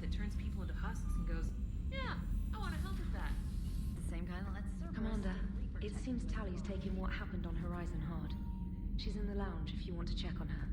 that turns people into husks and goes, yeah, I want to help with that. The same kind that lets Cerberus Commander, and it seems Tally's taking what happened on Horizon hard. She's in the lounge if you want to check on her.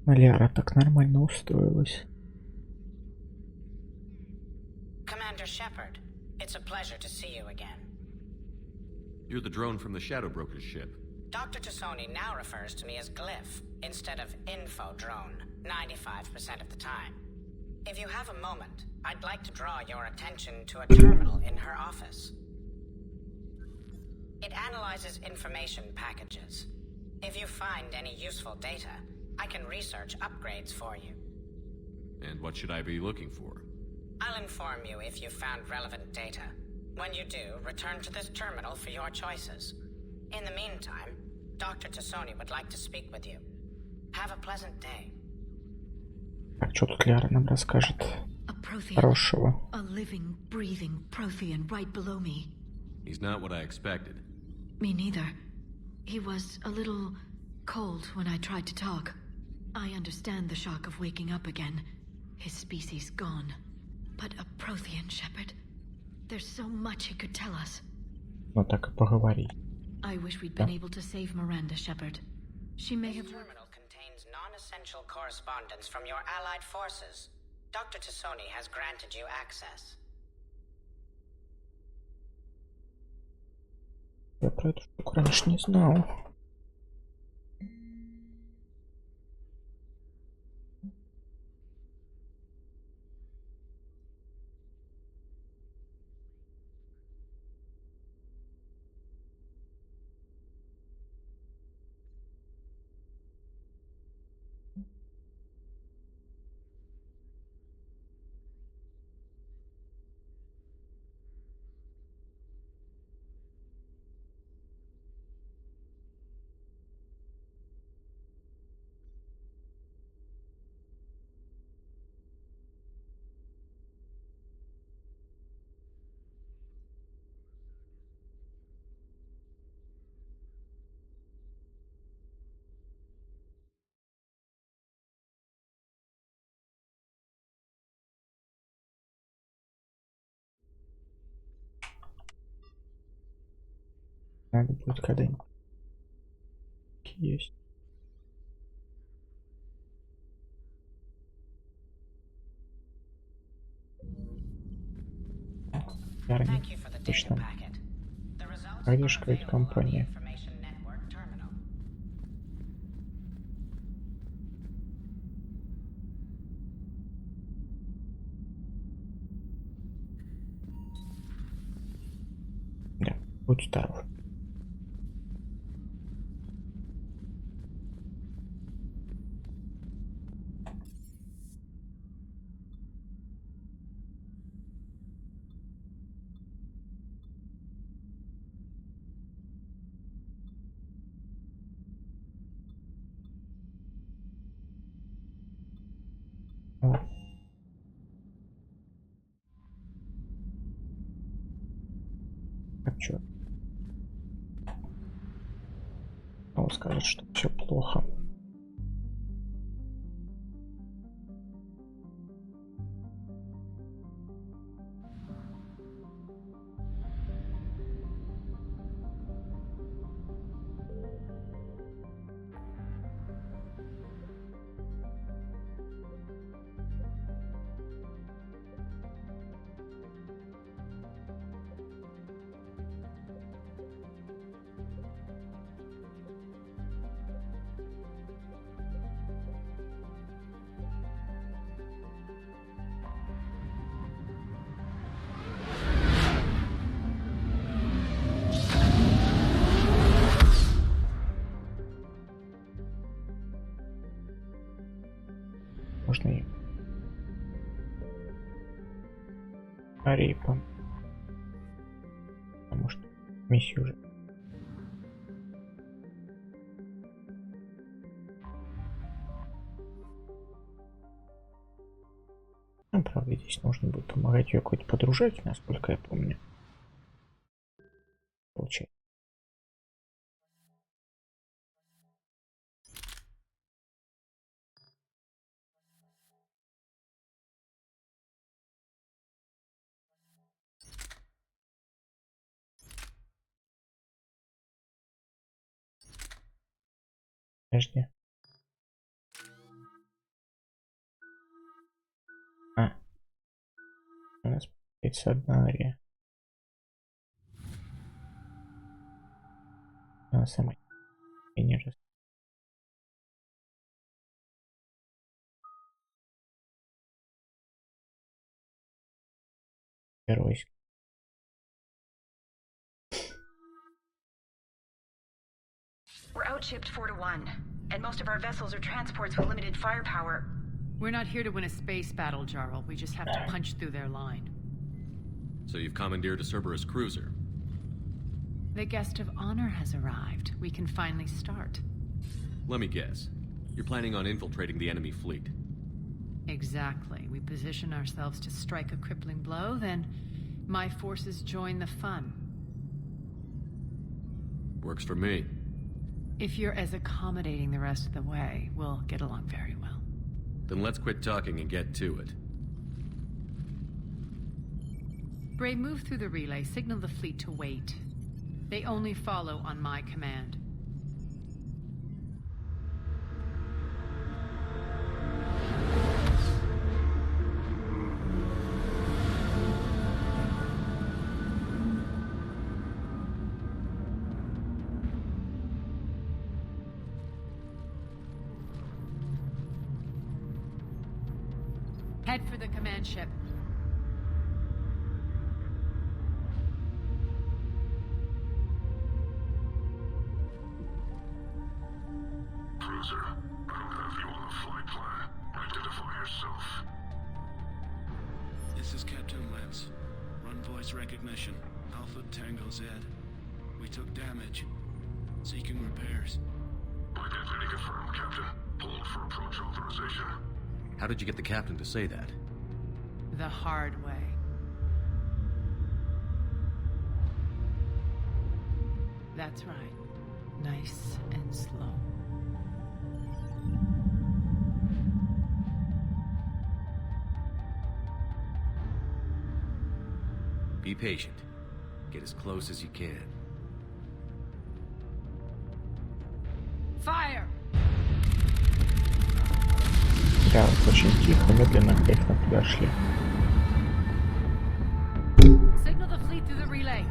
Маляра так нормально устроилась. Commander Shepard, it's a pleasure to see you again. You're the drone from the Shadow Broker's ship. Dr. Tassoni now refers to me as Glyph instead of Info Drone 95% of the time. If you have a moment, I'd like to draw your attention to a terminal in her office. It analyzes information packages. If you find any useful data, I can research upgrades for you. And what should I be looking for? I'll inform you if you've found relevant data. When you do, return to this terminal for your choices. In the meantime, Dr. Tassoni would like to speak with you. Have a pleasant day. Так, что тут Ляра нам расскажет хорошего? A living, breathing Prothean right below me. He's not what I expected. Me neither. He was a little cold when I tried to talk. I understand the shock of waking up again. His species gone. But a Prothean, Shepard. There's so much he could tell us. Ну так и поговори. I wish we'd been able to save Miranda, Shepard. She may have... This terminal contains non-essential correspondence from your allied forces. Dr. Tassoni has granted you access. Я про эту штуку раньше не знал. Надо будет когда-нибудь. Есть. Ярни, точно. А где же какая-то компания? Да, будь здоров. Так что? Он скажет, что все плохо. Марии, потому что миссию уже. Ну, правда, здесь нужно будет помогать ее какой-то подружать, насколько я помню. Получается. Подожди. У нас появится одна ария. Она сама не раз. Геройский. We're outshipped 4-1, and most of our vessels are transports with limited firepower. We're not here to win a space battle, Jarl. We just have to punch through their line. So you've commandeered a Cerberus cruiser. The guest of honor has arrived. We can finally start. Let me guess. You're planning on infiltrating the enemy fleet. Exactly. We position ourselves to strike a crippling blow, then my forces join the fun. Works for me. If you're as accommodating the rest of the way, we'll get along very well. Then let's quit talking and get to it. Bray, move through the relay. Signal the fleet to wait. They only follow on my command. Head for the command ship. Cruiser, I don't have you on the flight plan. Identify yourself. This is Captain Lance. Run voice recognition. Alpha Tango Z. We took damage. Seeking repairs. Identity confirmed, Captain. Hold for approach authorization. How did you get the captain to say that? The hard way. That's right. Nice and slow. Be patient. Get as close as you can. Fire! Да, вот очень тихо, медленно к их подошли. Signal the fleet through the relay.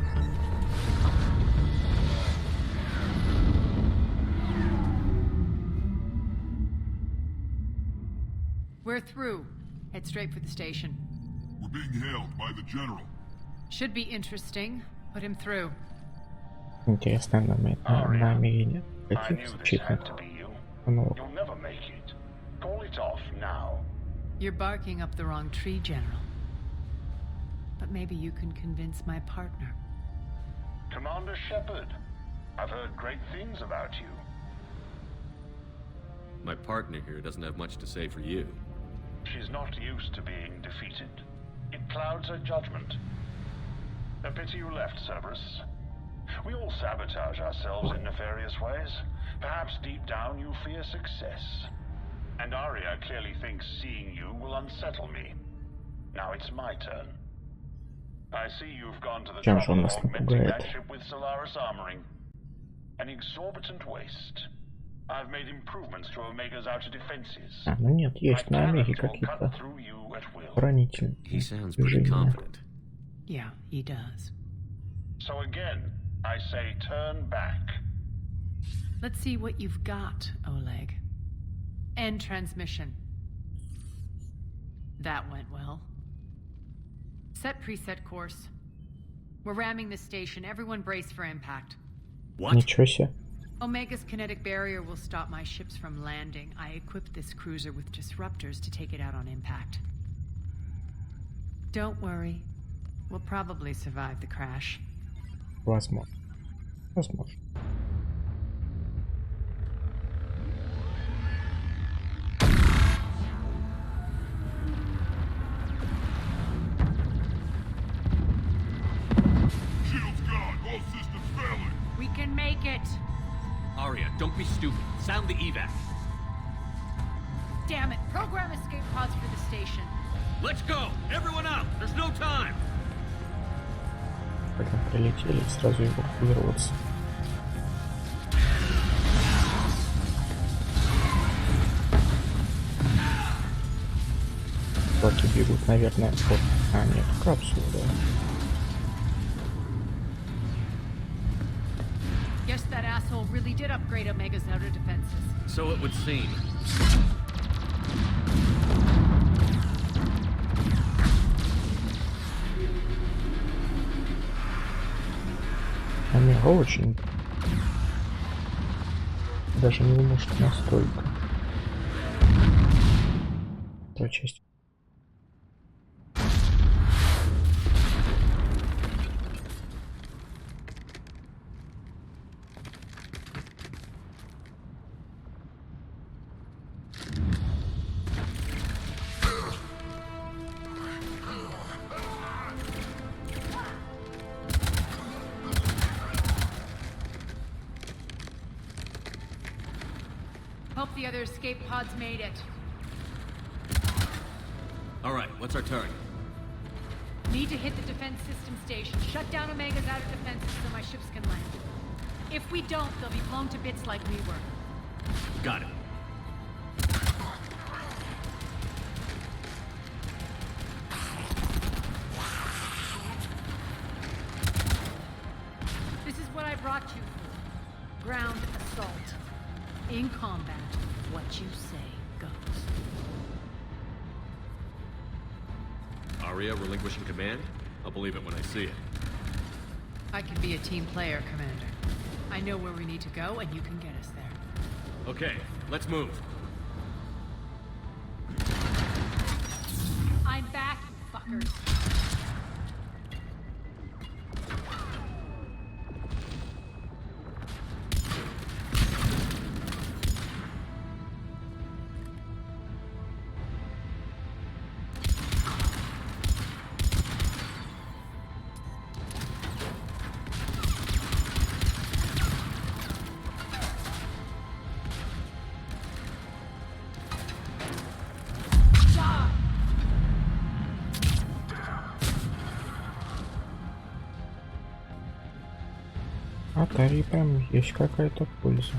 We're through. Head straight for the station. We're being hailed by the General. Should be interesting. Put him through. Интересно, на Омеге нет I таких knew this случаев. had to be you. Ну, You'll never make it. Call it off now. You're barking up the wrong tree, General. But maybe you can convince my partner. Commander Shepard, I've heard great things about you. My partner here doesn't have much to say for you. She's not used to being defeated. It clouds her judgment. A pity you left, Cerberus. We all sabotage ourselves in nefarious ways. Perhaps deep down you fear success. And Arya clearly thinks seeing you will unsettle me. Now it's my turn. I see you've gone to the Чем же он trouble нас of augmenting напугает? that ship with Solaris armoring. An exorbitant waste. I've made improvements to Omega's outer defenses. А, ну нет, есть на Омеге Will cut какие-то through you at will. хранители. He sounds pretty движения. confident. Yeah, he does. So again, I say turn back. Let's see what you've got, Oleg. End transmission. That went well. Set preset course. We're ramming the station. Everyone brace for impact. What? Ничего себе. Omega's kinetic barrier will stop my ships from landing. I equipped this cruiser with disruptors to take it out on impact. Don't worry. We'll probably survive the crash. Возможно. Возможно. Shield's gone. All systems failing. We can make it! Arya, don't be stupid. Sound the evac. Damn it! Program escape pods for the station. Let's go! Everyone out! There's no time! Когда прилетели, сразу эвакуироваться. Баки бегут, наверное, от... А, нет, капсулу, да. Guess that asshole really did upgrade Omega's outer defenses. So it would seem. Омега очень... Даже не думаю, что настолько. Та часть. Hope the other escape pods made it. Alright, what's our target? Need to hit the defense system station. Shut down Omega's outer defenses so my ships can land. If we don't, they'll be blown to bits like we were. Got it. This is what I brought you for. Ground assault. In combat, what you say goes. Arya relinquishing command? I'll believe it when I see it. I can be a team player, Commander. I know where we need to go, and you can get us there. Okay, let's move. I'm back, you fuckers. От Арии прям есть какая-то польза.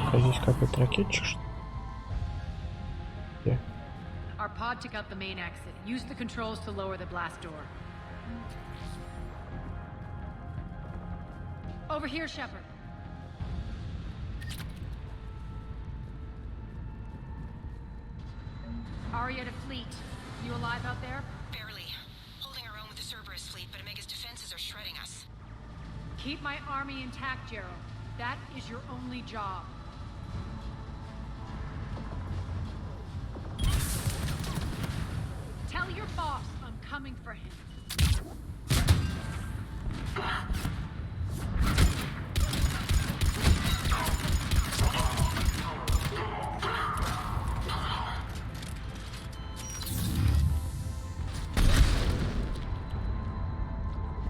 А здесь какой-то ракетчик, что ли? Где? Our pod took out the main exit. Use the controls to lower the blast door. Over here, Shepard. Arya to fleet. You alive out there? Barely. Holding our own with the Cerberus fleet, but Omega's defenses are shredding us. Keep my army intact, Gerald. That is your only job. Tell your boss I'm coming for him.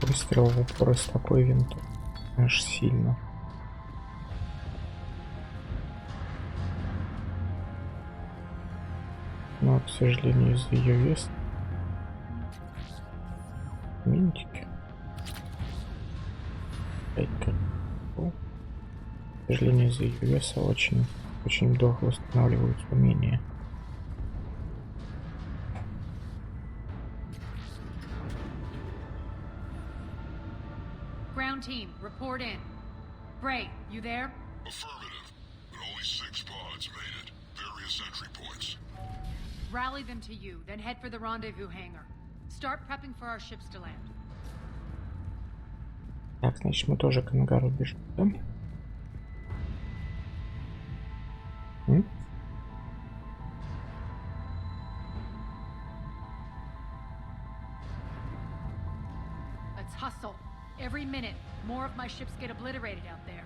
Выстрел в упор с такой винтовкой. Аж сильно. Но, к сожалению, из-за ее веса минтики. Опять как... О. К сожалению, из-за ее веса очень долго восстанавливаются умения. Ground team, report in. Bray, you there? Affirmative, but only 6 pods made it. Various entry points. Rally them to you, then head for the rendezvous hangar. Start prepping for our ships to land. Так, значит, мы тоже к ангару бежим, да? Let's hustle. Every minute, more of my ships get obliterated out there.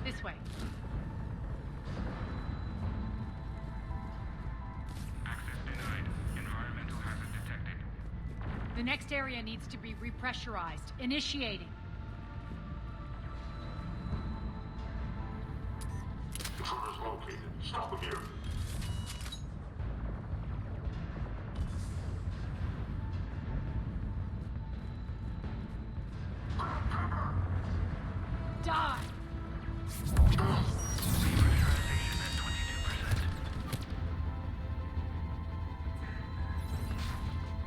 This way. Access denied. Environmental hazard detected. The next area needs to be repressurized. Initiating. Intruders located. Stop them here. Die! Pressurization at 22%.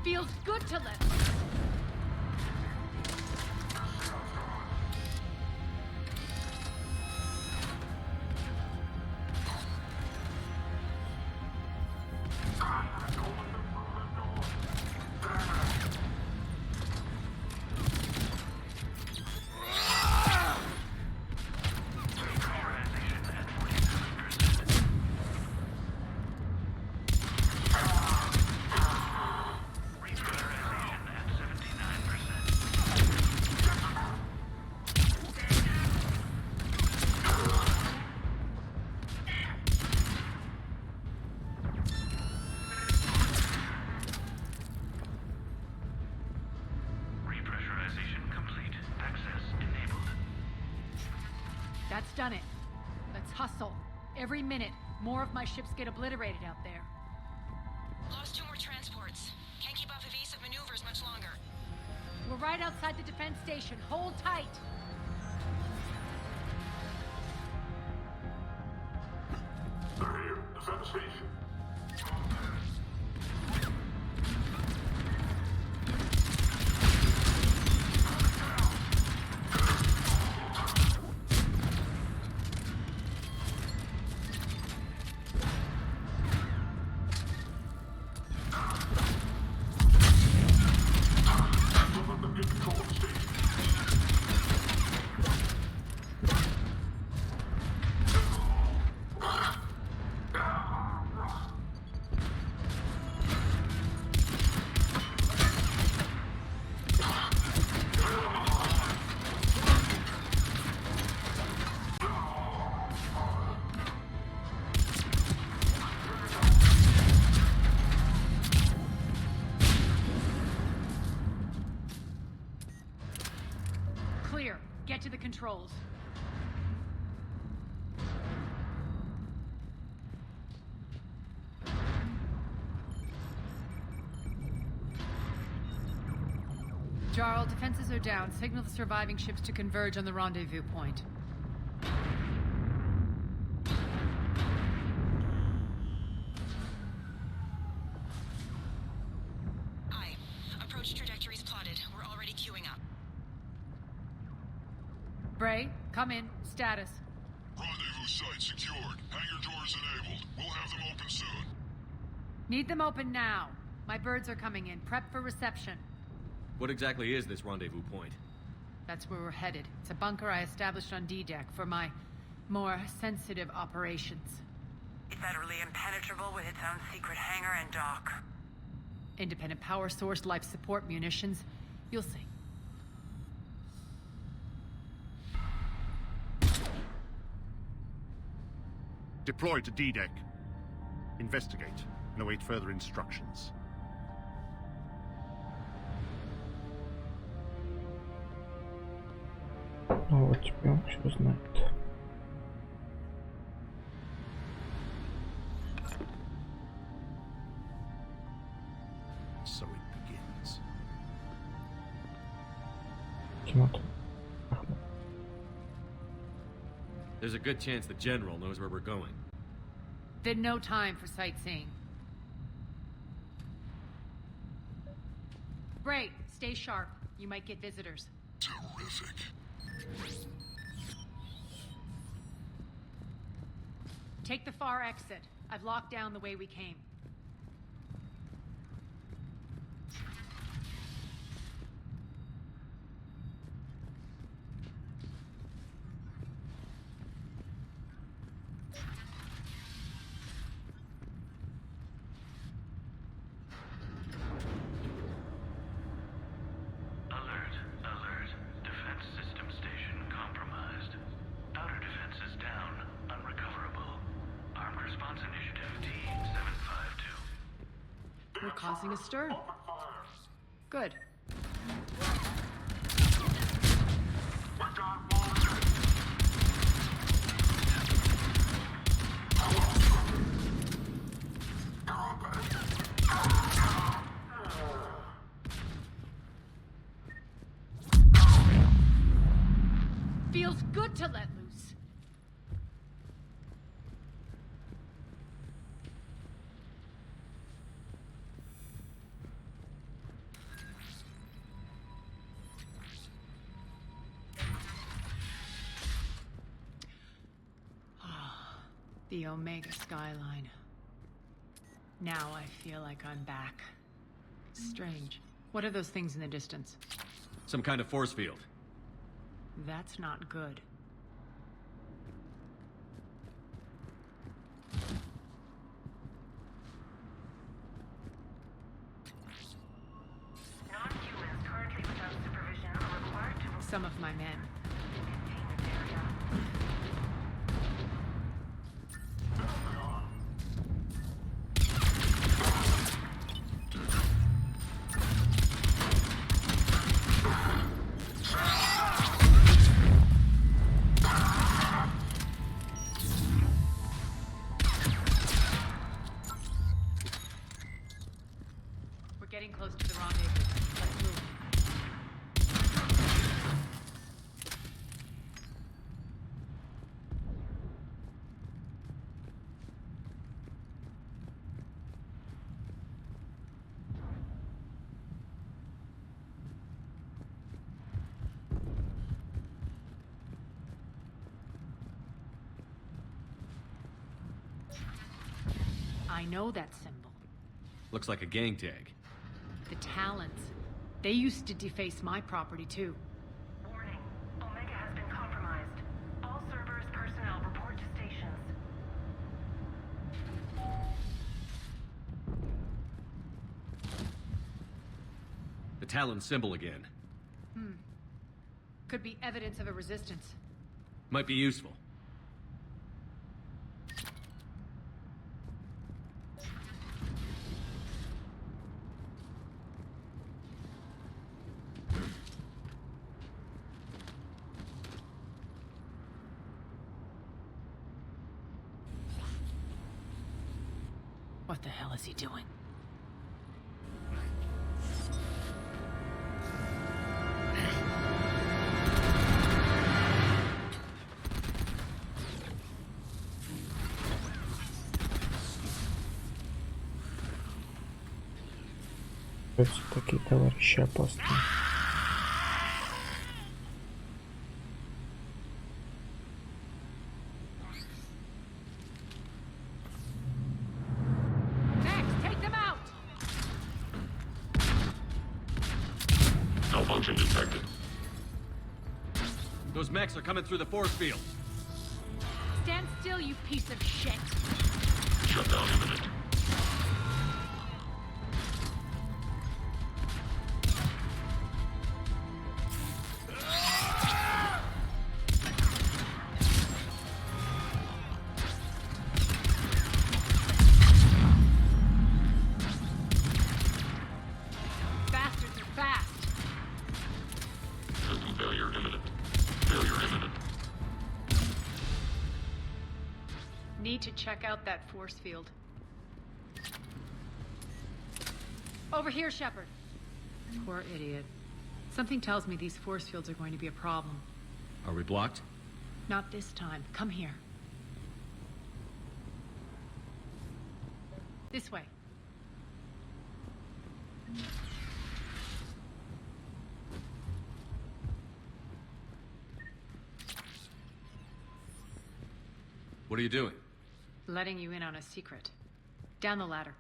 Feels good to live. That's done it. Let's hustle. Every minute, more of my ships get obliterated out there. Lost 2 more transports. Can't keep up evasive maneuvers much longer. We're right outside the defense station. Hold tight. They're here. Defend the station. Clear. Get to the controls. Jarl, defenses are down. Signal the surviving ships to converge on the rendezvous point. Bray, come in. Status. Rendezvous site secured. Hangar doors enabled. We'll have them open soon. Need them open now. My birds are coming in. Prep for reception. What exactly is this rendezvous point? That's where we're headed. It's a bunker I established on D-Deck for my more sensitive operations. It's utterly impenetrable with its own secret hangar and dock. Independent power source, life support, munitions. You'll see. Deploy to D-Deck. Investigate and await further instructions. Ну вот теперь он все знает. So it begins. Смотрим. There's a good chance the General knows where we're going. Then no time for sightseeing. Bray, stay sharp. You might get visitors. Terrific. Take the far exit. I've locked down the way we came. We're causing a stir. Good. Feels good to let loose. The Omega skyline. Now I feel like I'm back. Strange. What are those things in the distance? Some kind of force field. That's not good. Non-humans currently without supervision are required to Some of my men. contain this area. We're getting close to the rendezvous. Let's move. I know that symbol. Looks like a gang tag. The Talons. They used to deface my property too. Warning. Omega has been compromised. All servers, personnel, report to stations. The Talon symbol again. Could be evidence of a resistance. Might be useful. What the hell is he doing? Такие товарищи опасные. Malfunction detected. Those mechs are coming through the force field. Stand still, you piece of shit. Shutdown imminent. Bastards are fast. System failure imminent. Failure imminent. Need to check out that force field. Over here, Shepard. Poor idiot. Something tells me these force fields are going to be a problem. Are we blocked? Not this time. Come here. This way. What are you doing? Letting you in on a secret. Down the ladder.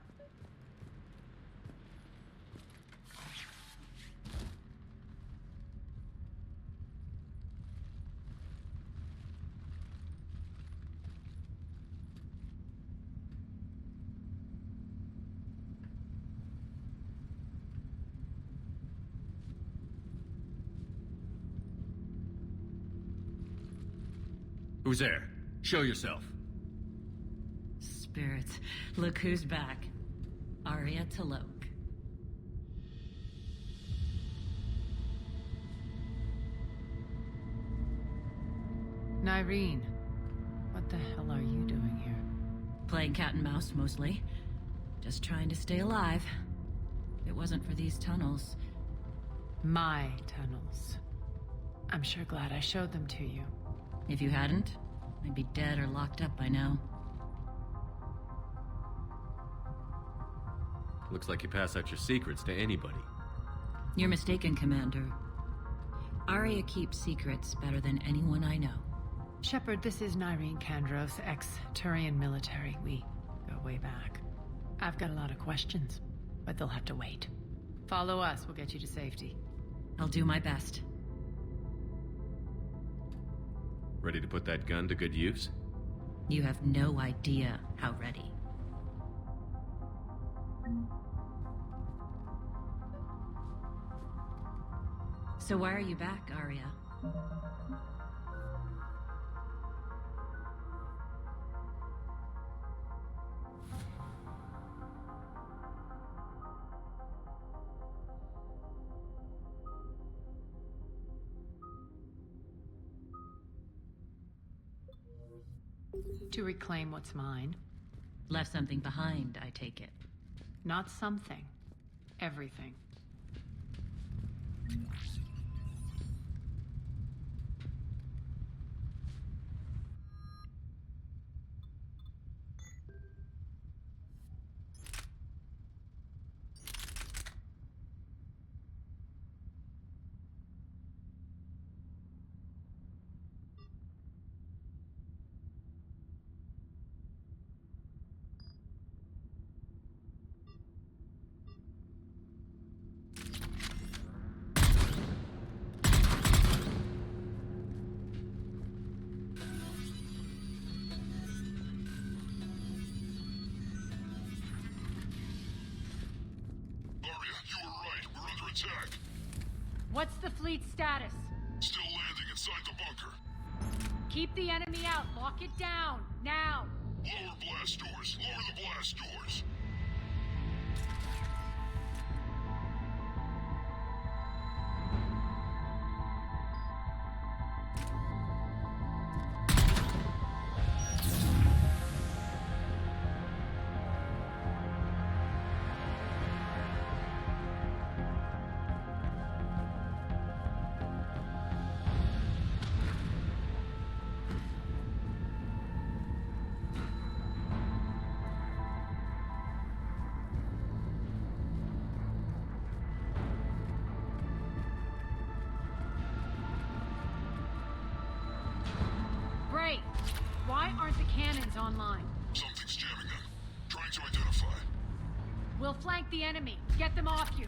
Who's there? Show yourself. Spirits, look who's back. Arya Talok. Nyreen, what the hell are you doing here? Playing cat and mouse, mostly. Just trying to stay alive. If it wasn't for these tunnels. My tunnels. I'm sure glad I showed them to you. If you hadn't, I'd be dead or locked up by now. Looks like you pass out your secrets to anybody. You're mistaken, Commander. Arya keeps secrets better than anyone I know. Shepard, this is Nyreen Kandros, ex-Turian military. We go way back. I've got a lot of questions, but they'll have to wait. Follow us, we'll get you to safety. I'll do my best. Ready to put that gun to good use? You have no idea how ready. So why are you back, Arya? To reclaim what's mine. Left something behind, I take it. Not something. Everything. Attack. What's the fleet status? Still landing inside the bunker. Keep the enemy out. Lock it down. Now. Lower blast doors. Lower the blast doors. Why aren't the cannons online? Something's jamming them. Trying to identify. We'll flank the enemy. Get them off you.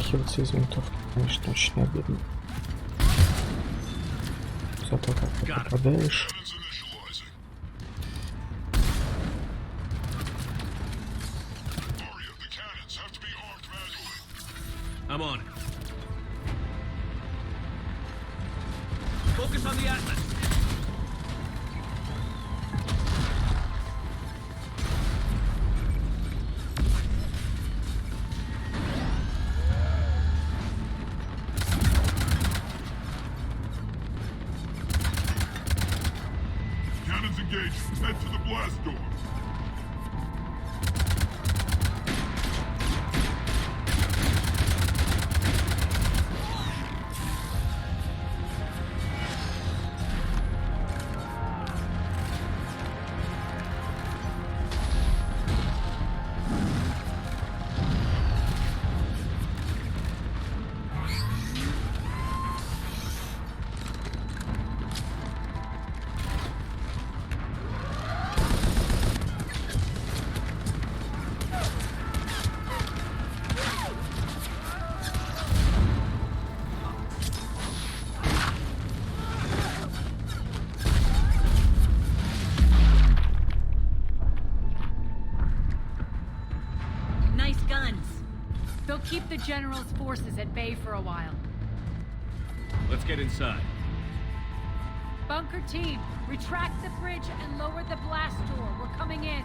Отмахиваться из винтовки, конечно, очень обидно. Зато как ты попадаешь. I'm on it. Focus on the Atlas. Cannons engaged. Head to the blast door. Keep the General's forces at bay for a while. Let's get inside. Bunker team, retract the bridge and lower the blast door. We're coming in.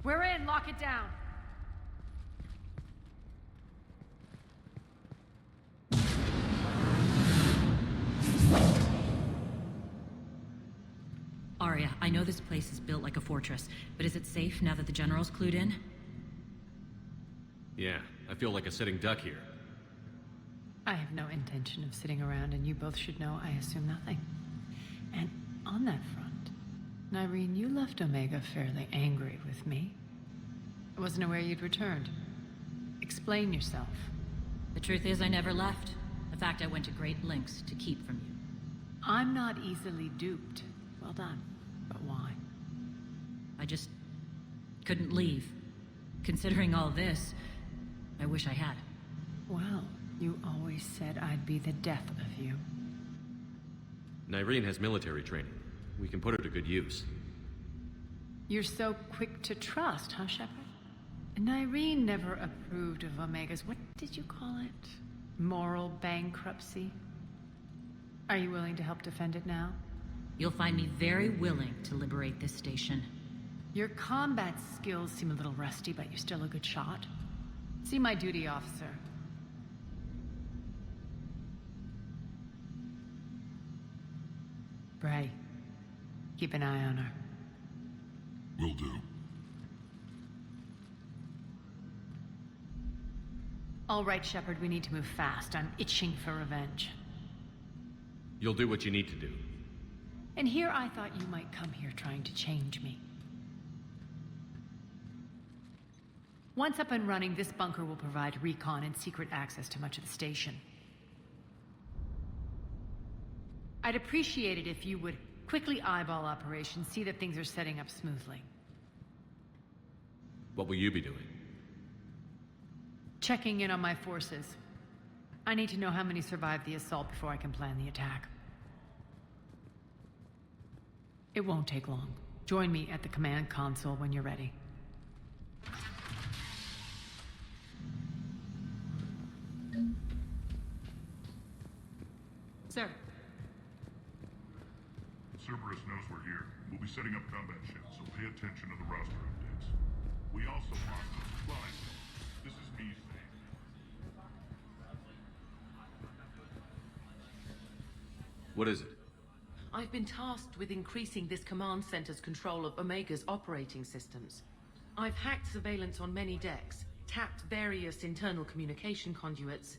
We're in, lock it down. Arya, I know this place is built like a fortress, but is it safe now that the General's clued in? Yeah, I feel like a sitting duck here. I have no intention of sitting around, and you both should know I assume nothing. And on that front, Nyreen, you left Omega fairly angry with me. I wasn't aware you'd returned. Explain yourself. The truth is, I never left. In fact, I went to great lengths to keep from you. I'm not easily duped. Well done. But why? I just couldn't leave. Considering all this, I wish I had. Well, you always said I'd be the death of you. Nyreen has military training. We can put her to good use. You're so quick to trust, huh, Shepard? Nyreen never approved of Omega's, what did you call it? Moral bankruptcy? Are you willing to help defend it now? You'll find me very willing to liberate this station. Your combat skills seem a little rusty, but you're still a good shot. See my duty officer. Bray, keep an eye on her. Will do. All right, Shepard, we need to move fast. I'm itching for revenge. You'll do what you need to do. And here I thought you might come here trying to change me. Once up and running, this bunker will provide recon and secret access to much of the station. I'd appreciate it if you would quickly eyeball operations, see that things are setting up smoothly. What will you be doing? Checking in on my forces. I need to know how many survived the assault before I can plan the attack. It won't take long. Join me at the command console when you're ready. Sir. Cerberus knows we're here. We'll be setting up combat ships, so pay attention to the roster updates. We also want the supplies. This is me saying. What is it? I've been tasked with increasing this command center's control of Omega's operating systems. I've hacked surveillance on many decks, tapped various internal communication conduits,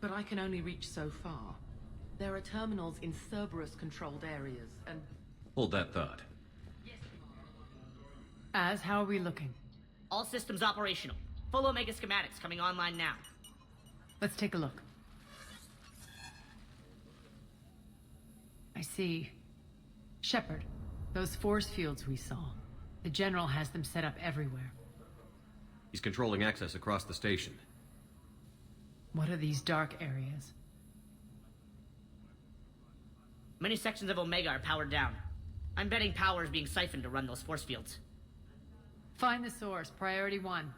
but I can only reach so far. There are terminals in Cerberus-controlled areas, and... Hold that thought. Az, how are we looking? All systems operational. Full Omega schematics coming online now. Let's take a look. I see. Shepard, those force fields we saw. The General has them set up everywhere. He's controlling access across the station. What are these dark areas? Many sections of Omega are powered down. I'm betting power is being siphoned to run those force fields. Find the source, priority 1.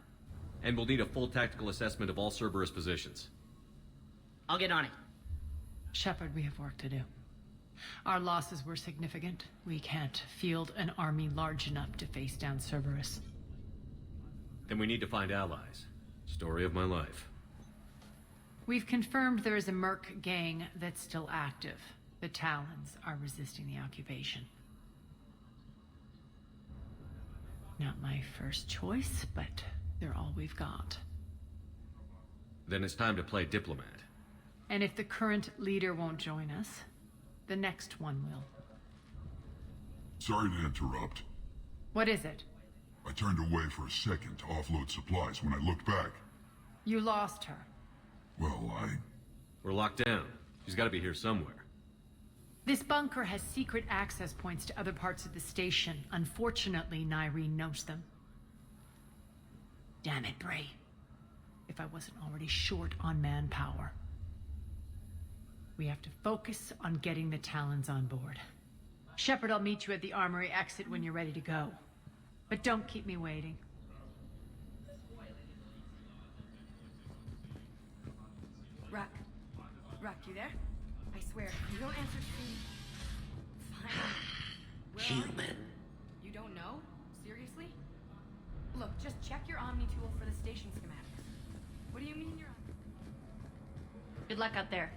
And we'll need a full tactical assessment of all Cerberus positions. I'll get on it. Shepard, we have work to do. Our losses were significant. We can't field an army large enough to face down Cerberus. Then we need to find allies. Story of my life. We've confirmed there is a Merc gang that's still active. The Talons are resisting the occupation. Not my first choice, but they're all we've got. Then it's time to play diplomat. And if the current leader won't join us, the next one will. Sorry to interrupt. What is it? I turned away for a second to offload supplies. When I looked back... You lost her. Well, We're locked down. She's gotta be here somewhere. This bunker has secret access points to other parts of the station. Unfortunately, Nyreen knows them. Damn it, Bray. If I wasn't already short on manpower. We have to focus on getting the Talons on board. Shepard, I'll meet you at the armory exit when you're ready to go. But don't keep me waiting. Rock, you there? I swear, if you don't answer soon... Fine. Where Human. You don't know? Seriously? Look, just check your Omni tool for the station schematics. What do you mean you're... Good luck out there.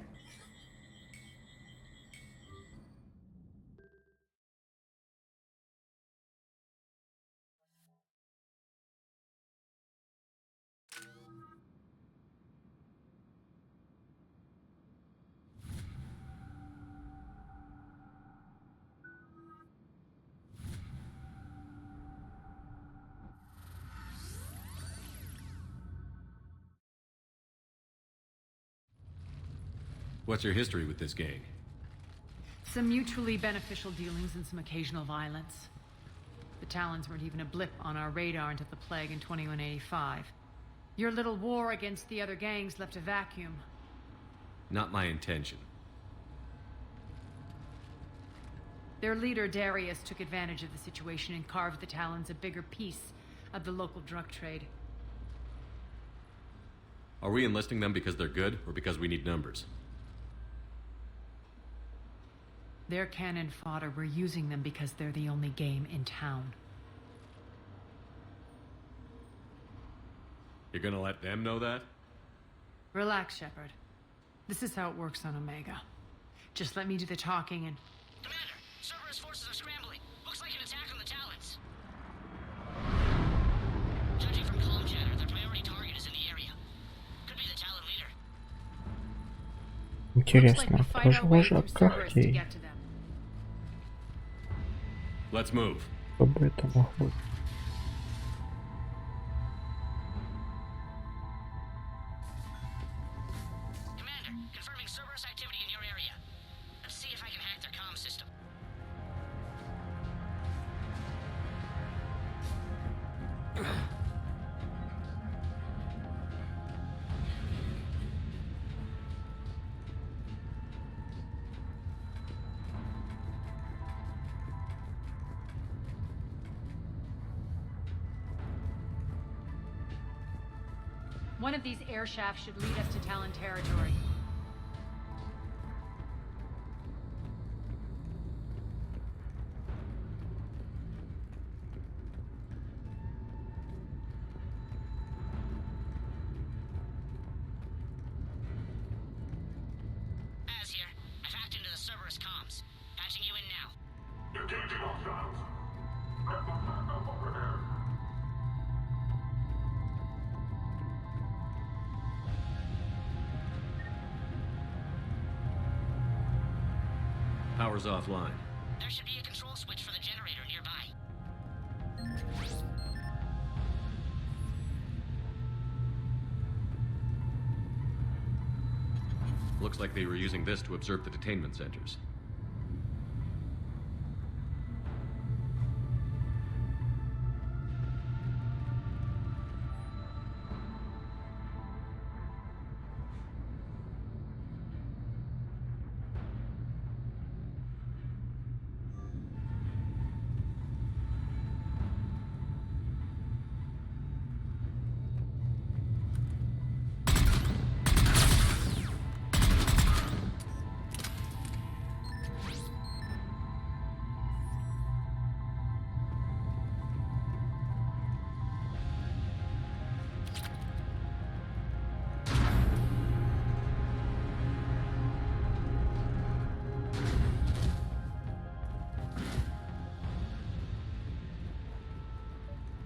What's your history with this gang? Some mutually beneficial dealings and some occasional violence. The Talons weren't even a blip on our radar until the plague in 2185. Your little war against the other gangs left a vacuum. Not my intention. Their leader, Darius, took advantage of the situation and carved the Talons a bigger piece of the local drug trade. Are we enlisting them because they're good, or because we need numbers? They're cannon fodder. We're using them because they're the only game in town. You're gonna let them know that? Relax, Shepard. This is how it works on Omega. Just let me do the talking and... Commander, Cerberus forces are scrambling. Looks like an attack on the Talons. Judging from comm chatter, their priority target is in the area. Could be the Talon leader. Интересно, тоже вожак ей? Let's move. Кто бы это мог быть? Commander, confirming Cerberus activity in your area. Let's see if I can hack their comm system. One of these air shafts should lead us to Talon territory. Az here. I've hacked into the Cerberus comms. Patching you in now. Detecting hostiles. Over there. Power's offline. There should be a control switch for the generator nearby. Looks like they were using this to observe the detainment centers.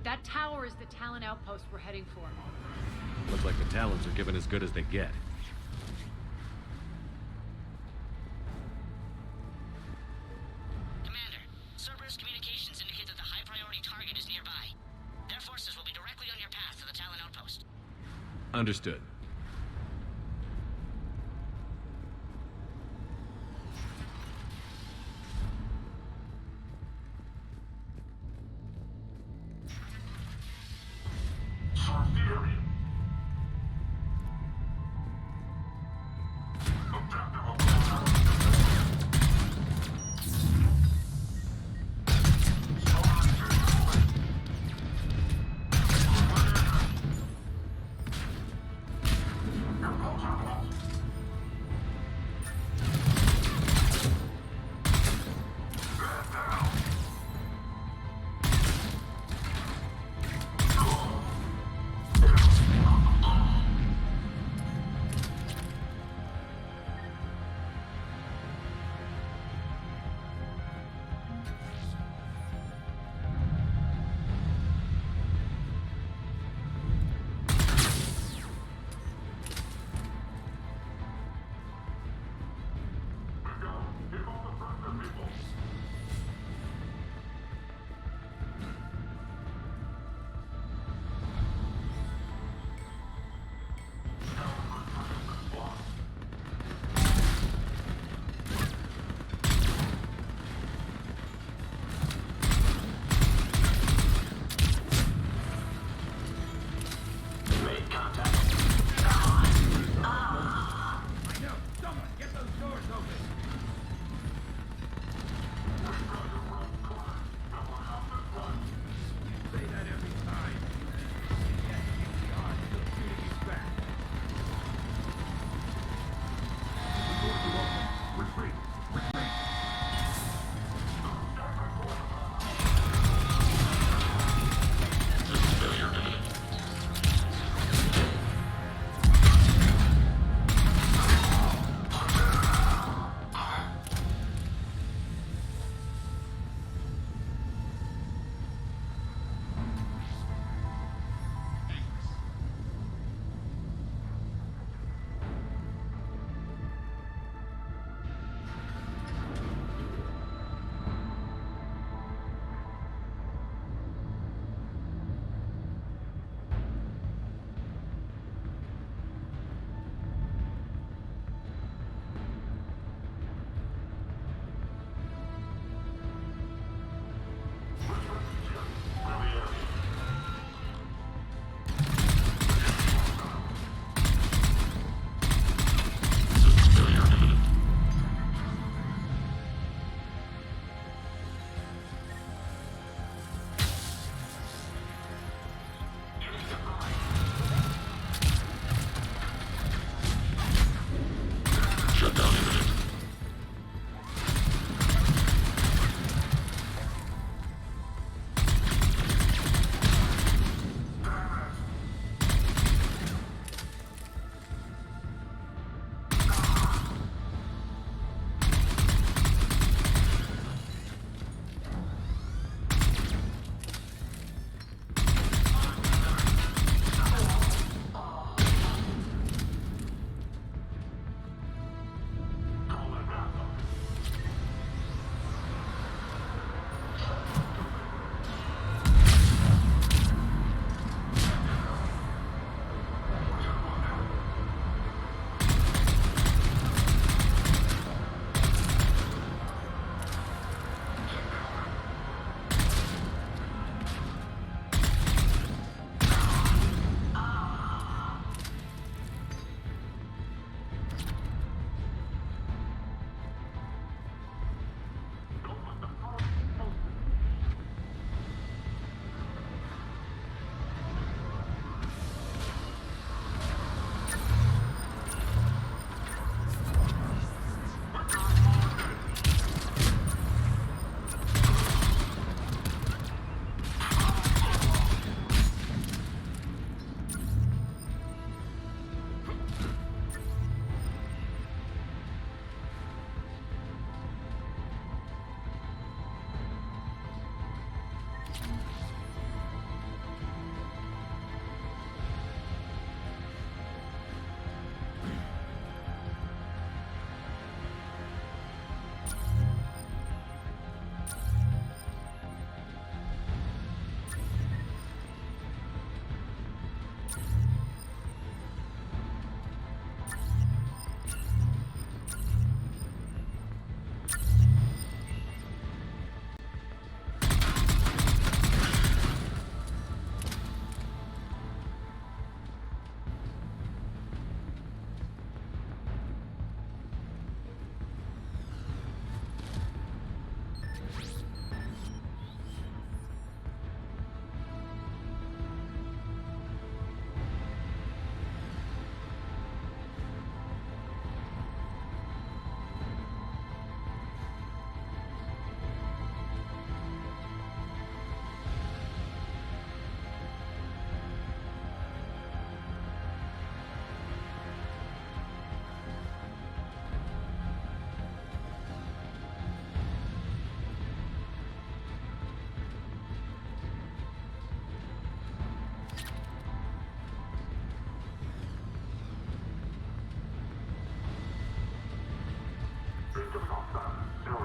That tower is the Talon outpost we're heading for. Looks like the Talons are given as good as they get. Commander, Cerberus communications indicate that the high-priority target is nearby. Their forces will be directly on your path to the Talon outpost. Understood.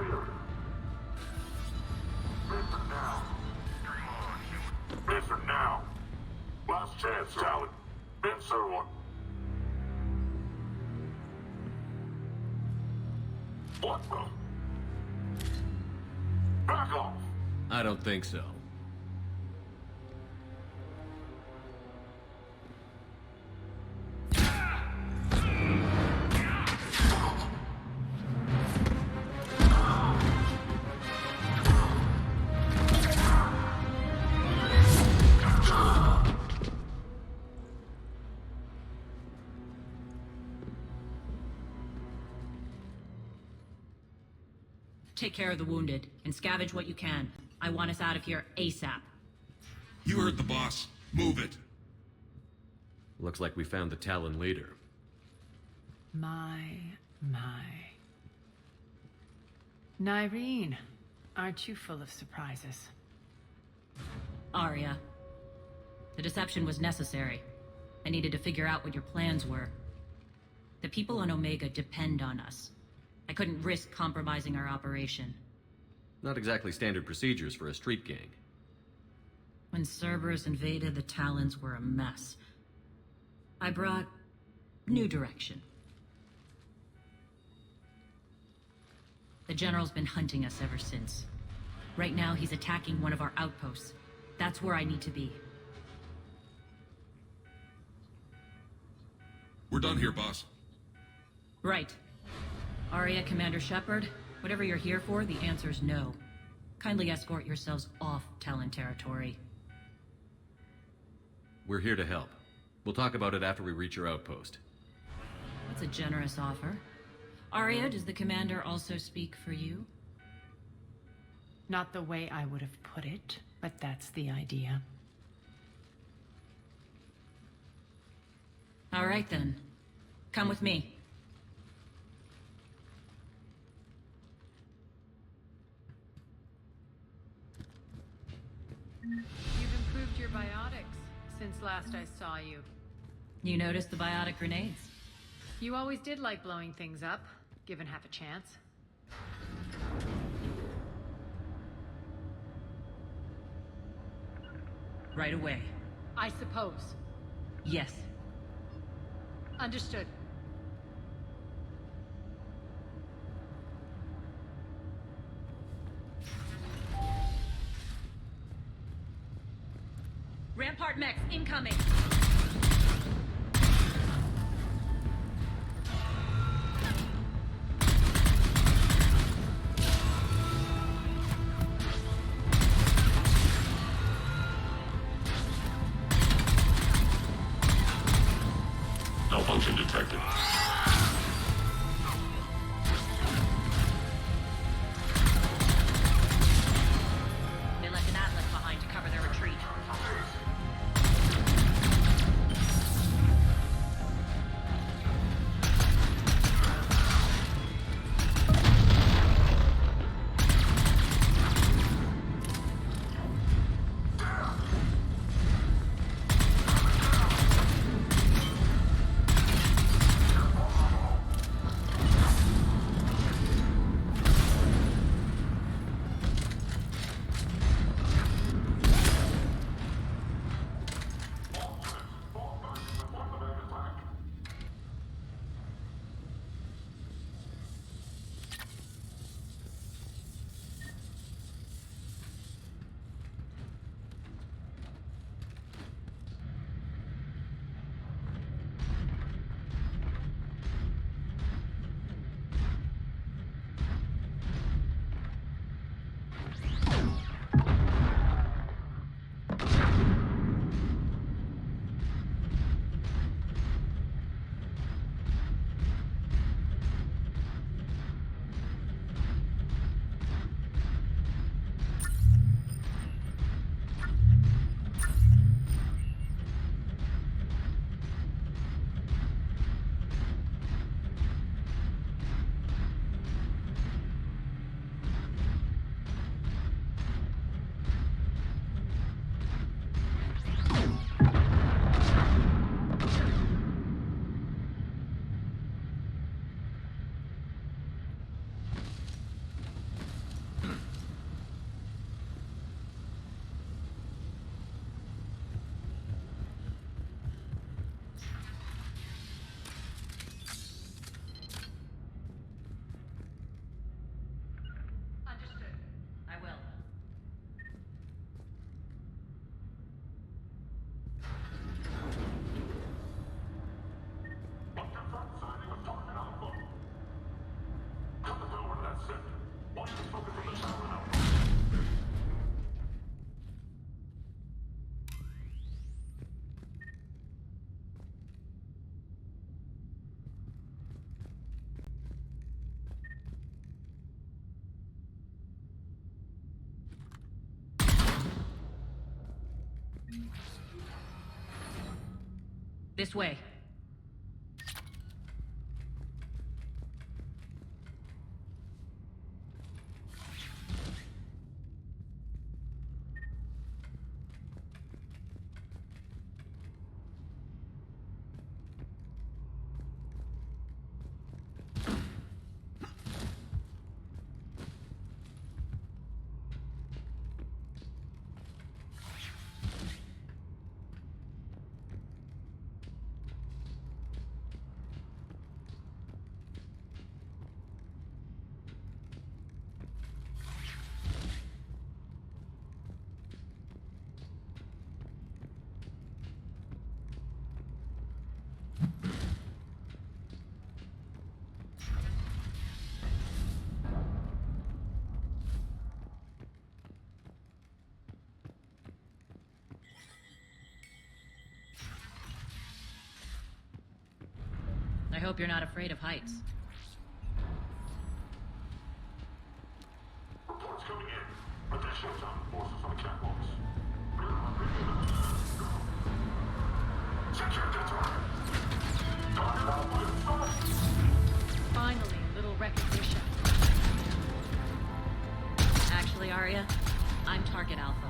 clear. Answer now. Dream on. Answer now. Last chance, Talon. Answer one. What the? Back off! I don't think so. Take care of the wounded, and scavenge what you can. I want us out of here ASAP. You heard the boss. Move it. Looks like we found the Talon leader. My. Nyreen, aren't you full of surprises? Arya. The deception was necessary. I needed to figure out what your plans were. The people on Omega depend on us. I couldn't risk compromising our operation. Not exactly standard procedures for a street gang. When Cerberus invaded, the Talons were a mess. I brought new direction. The General's been hunting us ever since. Right now, he's attacking one of our outposts. That's where I need to be. We're done here, boss. Right. Arya, Commander Shepard, whatever you're here for, the answer's no. Kindly escort yourselves off Talon territory. We're here to help. We'll talk about it after we reach your outpost. That's a generous offer. Arya, does the Commander also speak for you? Not the way I would have put it, but that's the idea. All right then. Come with me. You've improved your biotics since last I saw you. You noticed the biotic grenades? You always did like blowing things up, given half a chance. Right away. I suppose. Yes. Understood. Rampart mechs incoming! Malfunction detected. They left an atlas behind to cover their retreat. This way. I hope you're not afraid of heights. Reports coming in. Additional time forces on the catwalks. Secure the target. Target output. Finally, little recognition. Actually, Arya, I'm Target Alpha.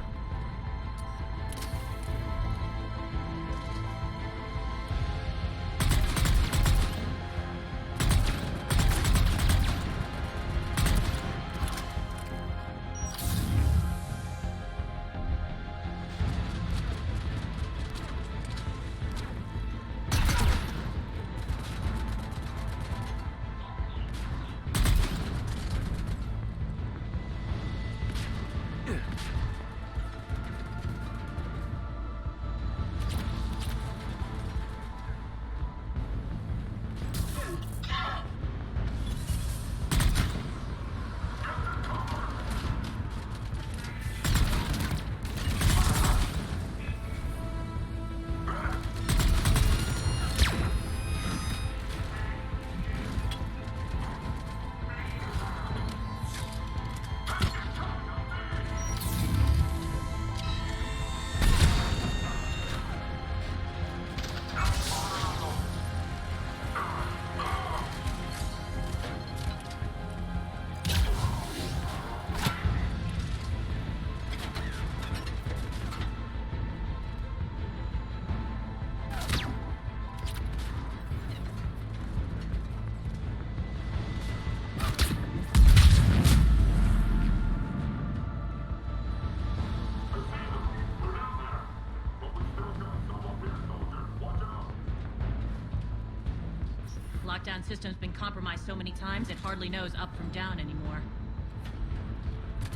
Lockdown system's been compromised so many times it hardly knows up from down anymore.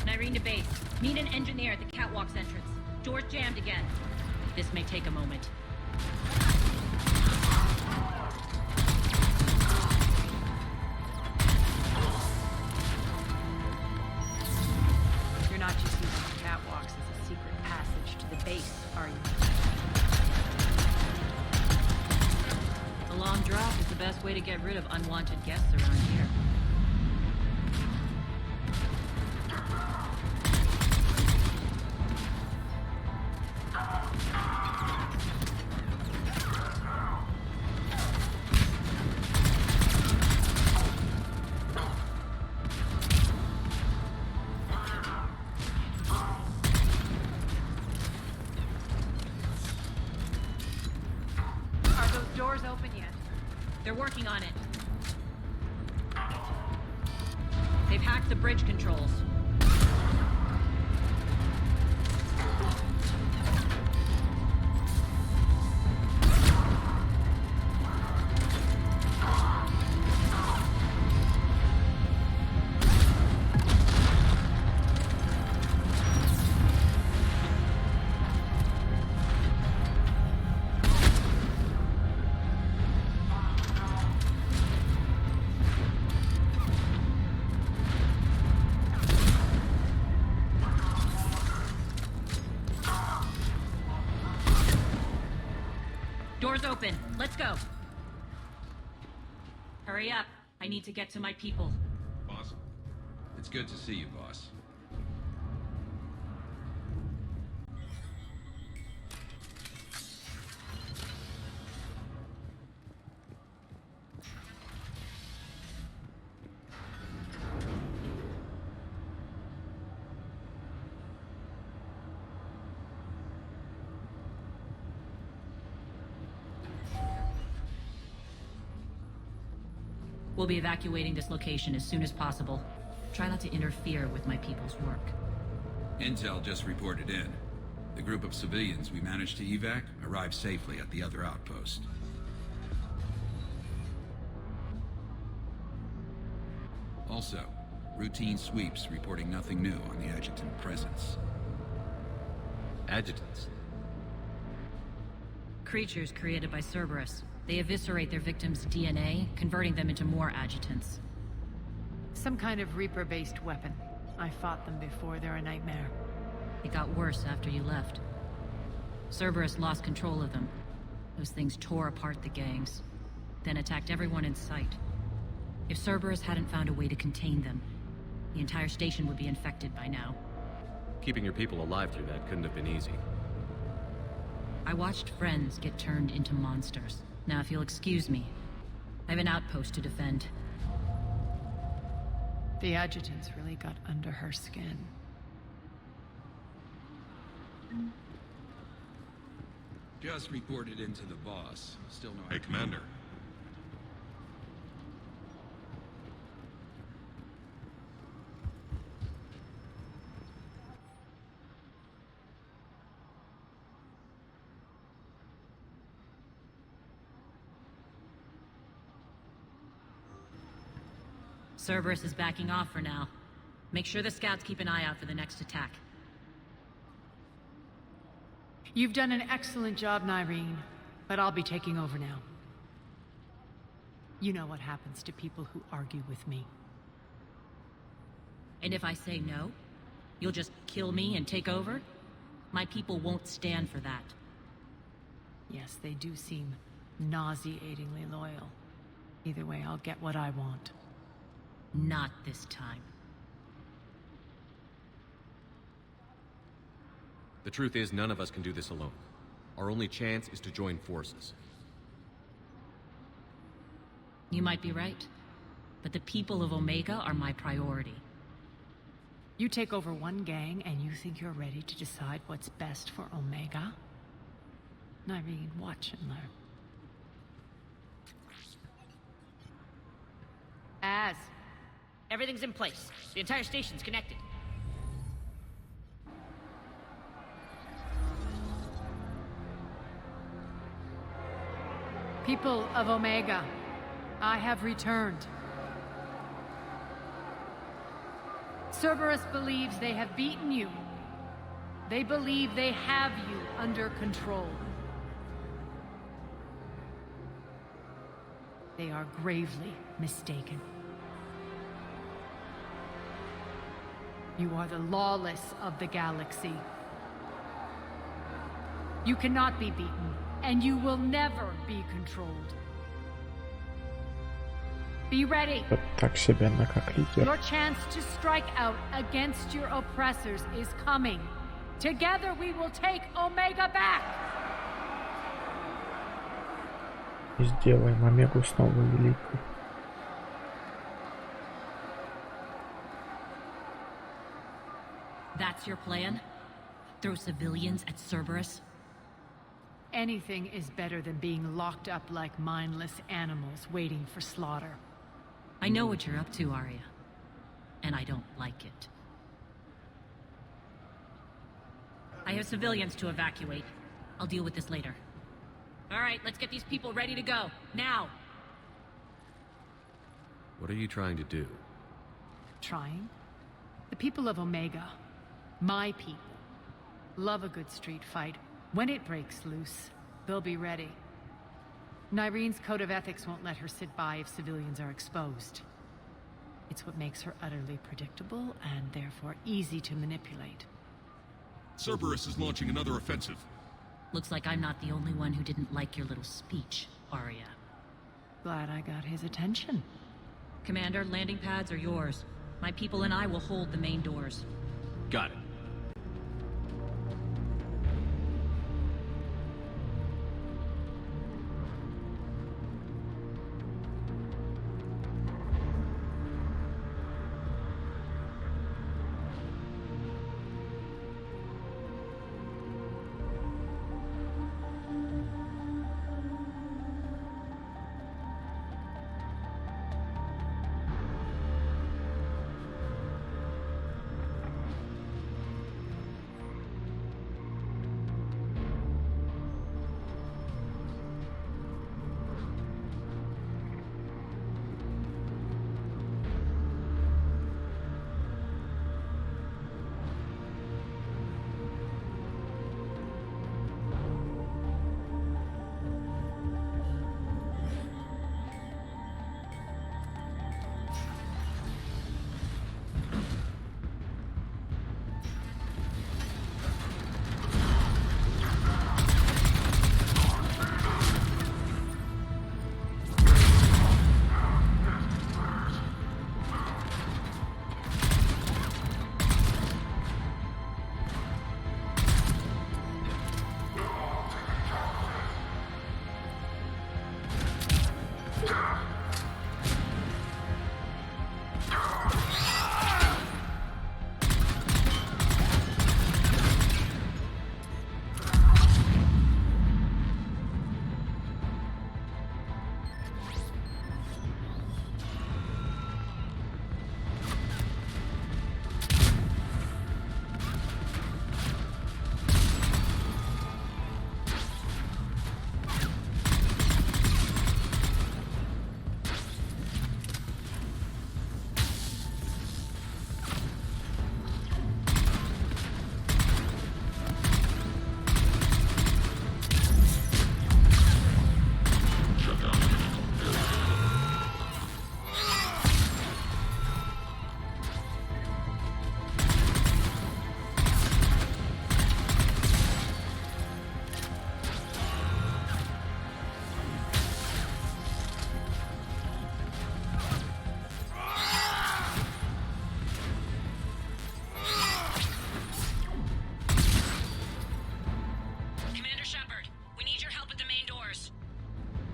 Nyreen to base. Meet an engineer at the catwalk's entrance. Door's jammed again. This may take a moment. You're not just using the catwalks as a secret passage to the base, are you? A long drop is the best way to get rid of unwanted guests around here. Are those doors open yet? They're working on it. They've hacked the bridge controls. Doors open. Let's go. Hurry up. I need to get to my people. Boss, it's good to see you, boss. We'll be evacuating this location as soon as possible. Try not to interfere with my people's work. Intel just reported in. The group of civilians we managed to evac arrived safely at the other outpost. Also, routine sweeps reporting nothing new on the adjutant presence. Adjutants? Creatures created by Cerberus. They eviscerate their victims' DNA, converting them into more adjutants. Some kind of Reaper-based weapon. I fought them before, they're a nightmare. It got worse after you left. Cerberus lost control of them. Those things tore apart the gangs, then attacked everyone in sight. If Cerberus hadn't found a way to contain them, the entire station would be infected by now. Keeping your people alive through that couldn't have been easy. I watched friends get turned into monsters. Now, if you'll excuse me, I have an outpost to defend. The adjutants really got under her skin. Just reported into the boss. Still no... Hey, Commander. Cerberus is backing off for now. Make sure the scouts keep an eye out for the next attack. You've done an excellent job, Nyreen, but I'll be taking over now. You know what happens to people who argue with me. And if I say no, you'll just kill me and take over? My people won't stand for that. Yes, they do seem nauseatingly loyal. Either way, I'll get what I want. Not this time. The truth is, none of us can do this alone. Our only chance is to join forces. You might be right, but the people of Omega are my priority. You take over one gang and you think you're ready to decide what's best for Omega? Nyreen, watch and learn. Everything's in place. The entire station's connected. People of Omega, I have returned. Cerberus believes they have beaten you. They believe they have you under control. They are gravely mistaken. You are the lawless of the galaxy. You cannot be beaten, and you will never be controlled. Be ready. Так себе она как лидер. Your chance to strike out against your oppressors is coming. Together we will take Omega back. И сделаем Омегу снова великой. That's your plan? Throw civilians at Cerberus? Anything is better than being locked up like mindless animals waiting for slaughter. I know what you're up to, Arya. And I don't like it. I have civilians to evacuate. I'll deal with this later. All right, let's get these people ready to go. Now! What are you trying to do? Trying? The people of Omega, my people, love a good street fight. When it breaks loose, they'll be ready. Nyreen's code of ethics won't let her sit by if civilians are exposed. It's what makes her utterly predictable and therefore easy to manipulate. Cerberus is launching another offensive. Looks like I'm not the only one who didn't like your little speech, Arya. Glad I got his attention. Commander, landing pads are yours. My people and I will hold the main doors. Got it.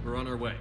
We're on our way.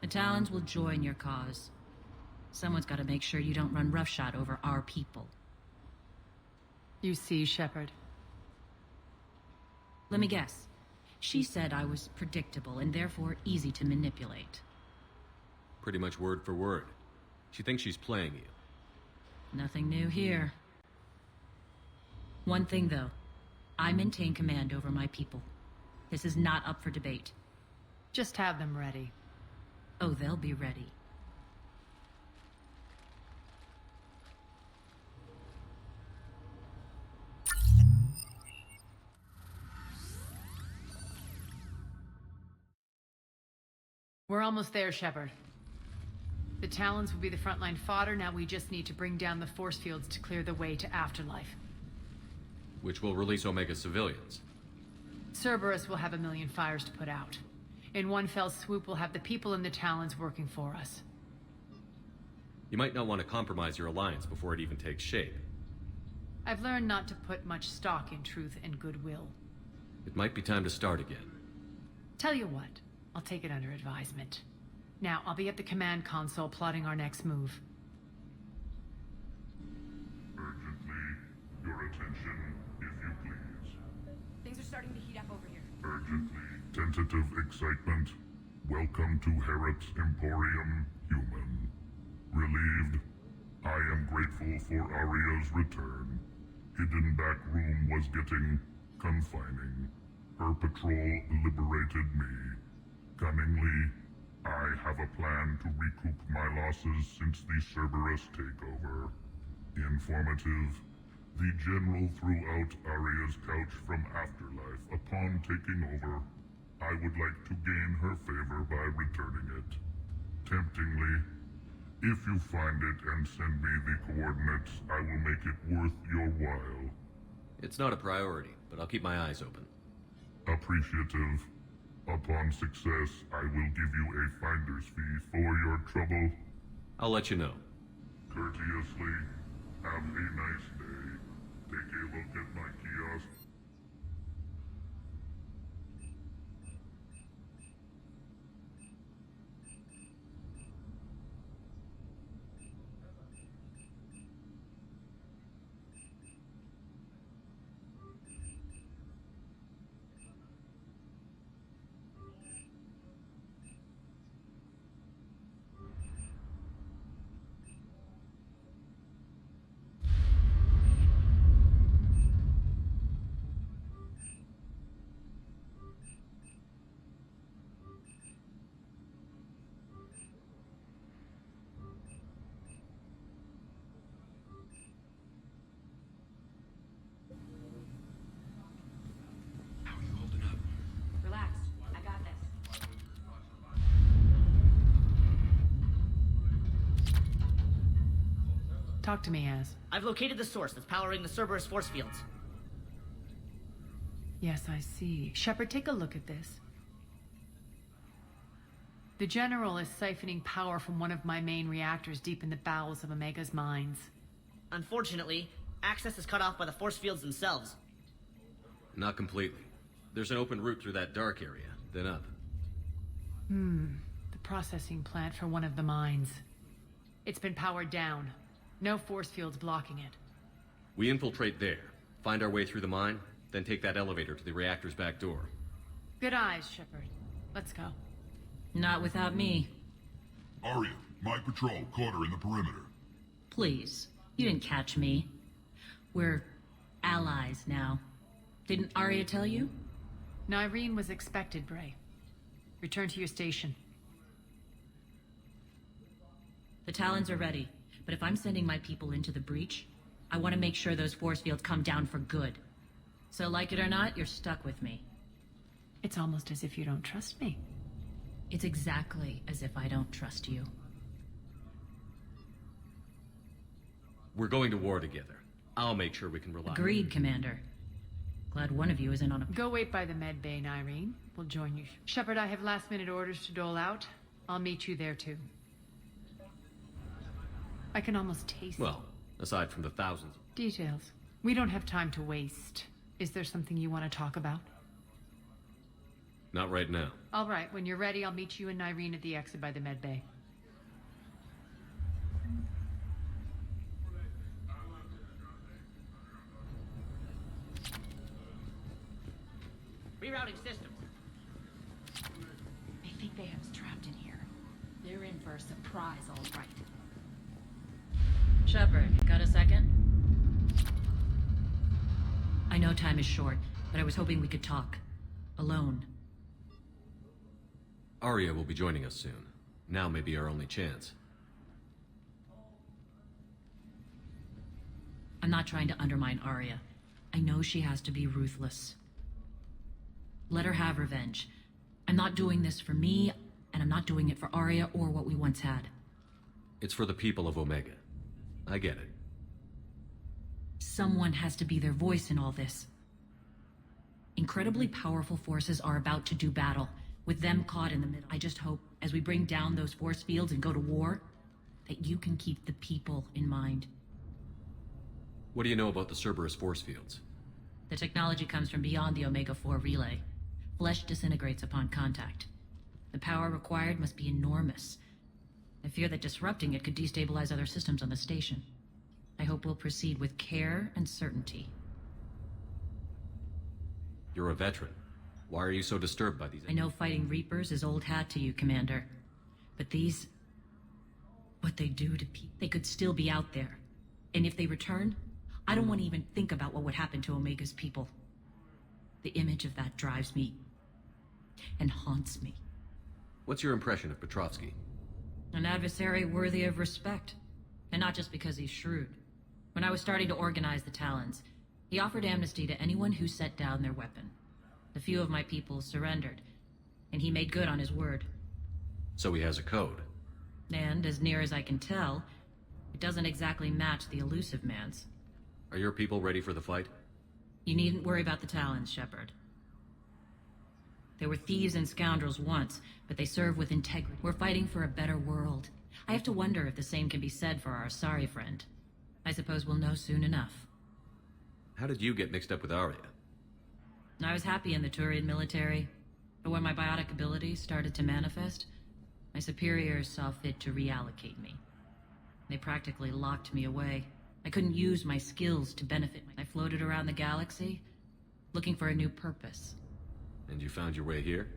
The Talons will join your cause. Someone's got to make sure you don't run roughshod over our people. You see, Shepard? Let me guess. She said I was predictable and therefore easy to manipulate. Pretty much word for word. She thinks she's playing you. Nothing new here. One thing, though. I maintain command over my people. This is not up for debate. Just have them ready. Oh, they'll be ready. We're almost there, Shepard. The Talons will be the frontline fodder. Now we just need to bring down the force fields to clear the way to Afterlife. Which will release Omega civilians. Cerberus will have a million fires to put out. In one fell swoop, we'll have the people in the Talons working for us. You might not want to compromise your alliance before it even takes shape. I've learned not to put much stock in truth and goodwill. It might be time to start again. Tell you what, I'll take it under advisement. Now, I'll be at the command console plotting our next move. Urgently, your attention, if you please. Things are starting to heat up over here. Urgently, tentative excitement. Welcome to Herod's Emporium, human. Relieved, I am grateful for Aria's return. Hidden back room was getting confining. Her patrol liberated me. Cunningly, I have a plan to recoup my losses since the Cerberus takeover. Informative, the General threw out Aria's couch from Afterlife. Upon taking over, I would like to gain her favor by returning it. Temptingly, if you find it and send me the coordinates, I will make it worth your while. It's not a priority, but I'll keep my eyes open. Appreciative. Upon success, I will give you a finder's fee for your trouble. I'll let you know. Courteously, have a nice day. Take a look at my kiosk. Talk to me, Az. I've located the source that's powering the Cerberus force fields. Yes, I see. Shepard, take a look at this. The General is siphoning power from one of my main reactors deep in the bowels of Omega's mines. Unfortunately, access is cut off by the force fields themselves. Not completely. There's an open route through that dark area, then up. The processing plant for one of the mines. It's been powered down. No force fields blocking it. We infiltrate there, find our way through the mine, then take that elevator to the reactor's back door. Good eyes, Shepard. Let's go. Not without me. Arya, my patrol caught her in the perimeter. Please. You didn't catch me. We're allies now. Didn't Arya tell you? Nyreen was expected, Bray. Return to your station. The Talons are ready, but if I'm sending my people into the breach, I want to make sure those force fields come down for good. So like it or not, you're stuck with me. It's almost as if you don't trust me. It's exactly as if I don't trust you. We're going to war together. I'll make sure we can rely. Agreed, Commander. Glad one of you isn't on a... Go wait by the med bay, Nyreen. We'll join you. Shepard, I have last-minute orders to dole out. I'll meet you there, too. I can almost taste... Well, aside from the thousands... Details. We don't have time to waste. Is there something you want to talk about? Not right now. All right, when you're ready, I'll meet you and Nyreen at the exit by the med bay. Rerouting systems. They think they have us trapped in here. They're in for a surprise, all right. Shepard, got a second? I know time is short, but I was hoping we could talk. Alone. Arya will be joining us soon. Now may be our only chance. I'm not trying to undermine Arya. I know she has to be ruthless. Let her have revenge. I'm not doing this for me, and I'm not doing it for Arya or what we once had. It's for the people of Omega. I get it. Someone has to be their voice in all this. Incredibly powerful forces are about to do battle, with them caught in the middle. I just hope, as we bring down those force fields and go to war, that you can keep the people in mind. What do you know about the Cerberus force fields? The technology comes from beyond the Omega-4 relay. Flesh disintegrates upon contact. The power required must be enormous. I fear that disrupting it could destabilize other systems on the station. I hope we'll proceed with care and certainty. You're a veteran. Why are you so disturbed by these? I know fighting Reapers is old hat to you, Commander. But these... what they do to people... They could still be out there. And if they return, I don't want to even think about what would happen to Omega's people. The image of that drives me... and haunts me. What's your impression of Petrovsky? An adversary worthy of respect. And not just because he's shrewd. When I was starting to organize the Talons, he offered amnesty to anyone who set down their weapon. A few of my people surrendered, and he made good on his word. So he has a code. And, as near as I can tell, it doesn't exactly match the elusive man's. Are your people ready for the fight? You needn't worry about the Talons, Shepard. They were thieves and scoundrels once, but they serve with integrity. We're fighting for a better world. I have to wonder if the same can be said for our sorry friend. I suppose we'll know soon enough. How did you get mixed up with Arya? I was happy in the Turian military, but when my biotic abilities started to manifest, my superiors saw fit to reallocate me. They practically locked me away. I couldn't use my skills to benefit me. I floated around the galaxy, looking for a new purpose. And you found your way here?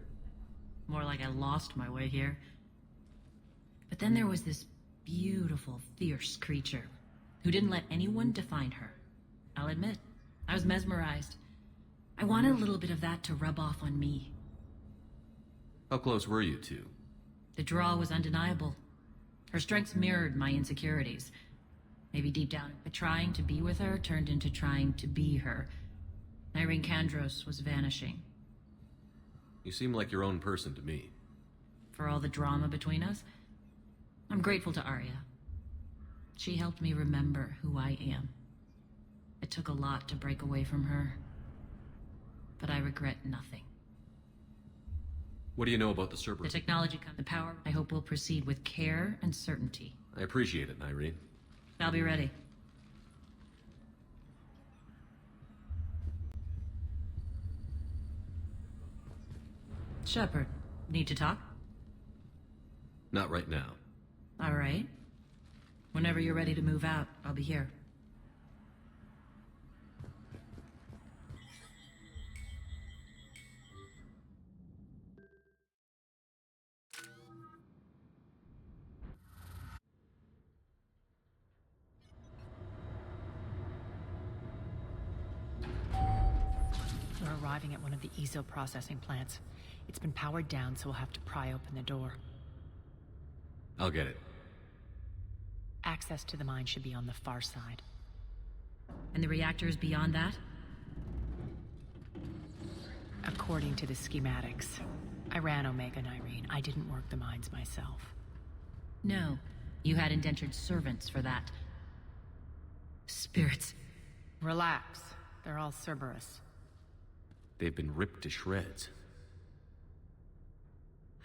More like I lost my way here. But then there was this beautiful, fierce creature who didn't let anyone define her. I'll admit, I was mesmerized. I wanted a little bit of that to rub off on me. How close were you two? The draw was undeniable. Her strengths mirrored my insecurities. Maybe deep down, but trying to be with her turned into trying to be her. Irene Kandros was vanishing. You seem like your own person to me. For all the drama between us, I'm grateful to Arya. She helped me remember who I am. It took a lot to break away from her, but I regret nothing. What do you know about the Cerberus? The technology, the power, I hope will proceed with care and certainty. I appreciate it, Irene. I'll be ready. Shepard, need to talk? Not right now. All right. Whenever you're ready to move out, I'll be here. We're arriving at one of the ESO processing plants. It's been powered down, so we'll have to pry open the door. I'll get it. Access to the mine should be on the far side. And the reactors beyond that? According to the schematics. I ran Omega and Irene. I didn't work the mines myself. No. You had indentured servants for that. Spirits. Relax. They're all Cerberus. They've been ripped to shreds.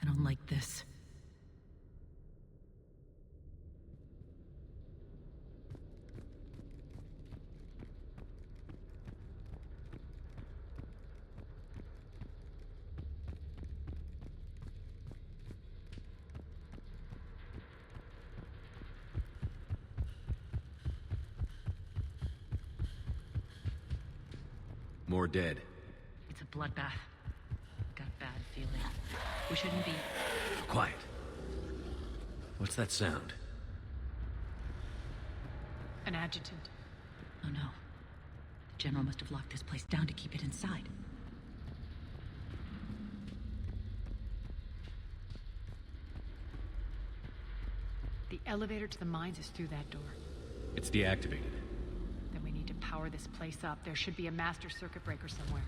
I don't like this. More dead. It's a bloodbath. Got a bad feeling. We shouldn't be... Quiet. What's that sound? An adjutant. Oh no. The General must have locked this place down to keep it inside. The elevator to the mines is through that door. It's deactivated. Then we need to power this place up. There should be a master circuit breaker somewhere.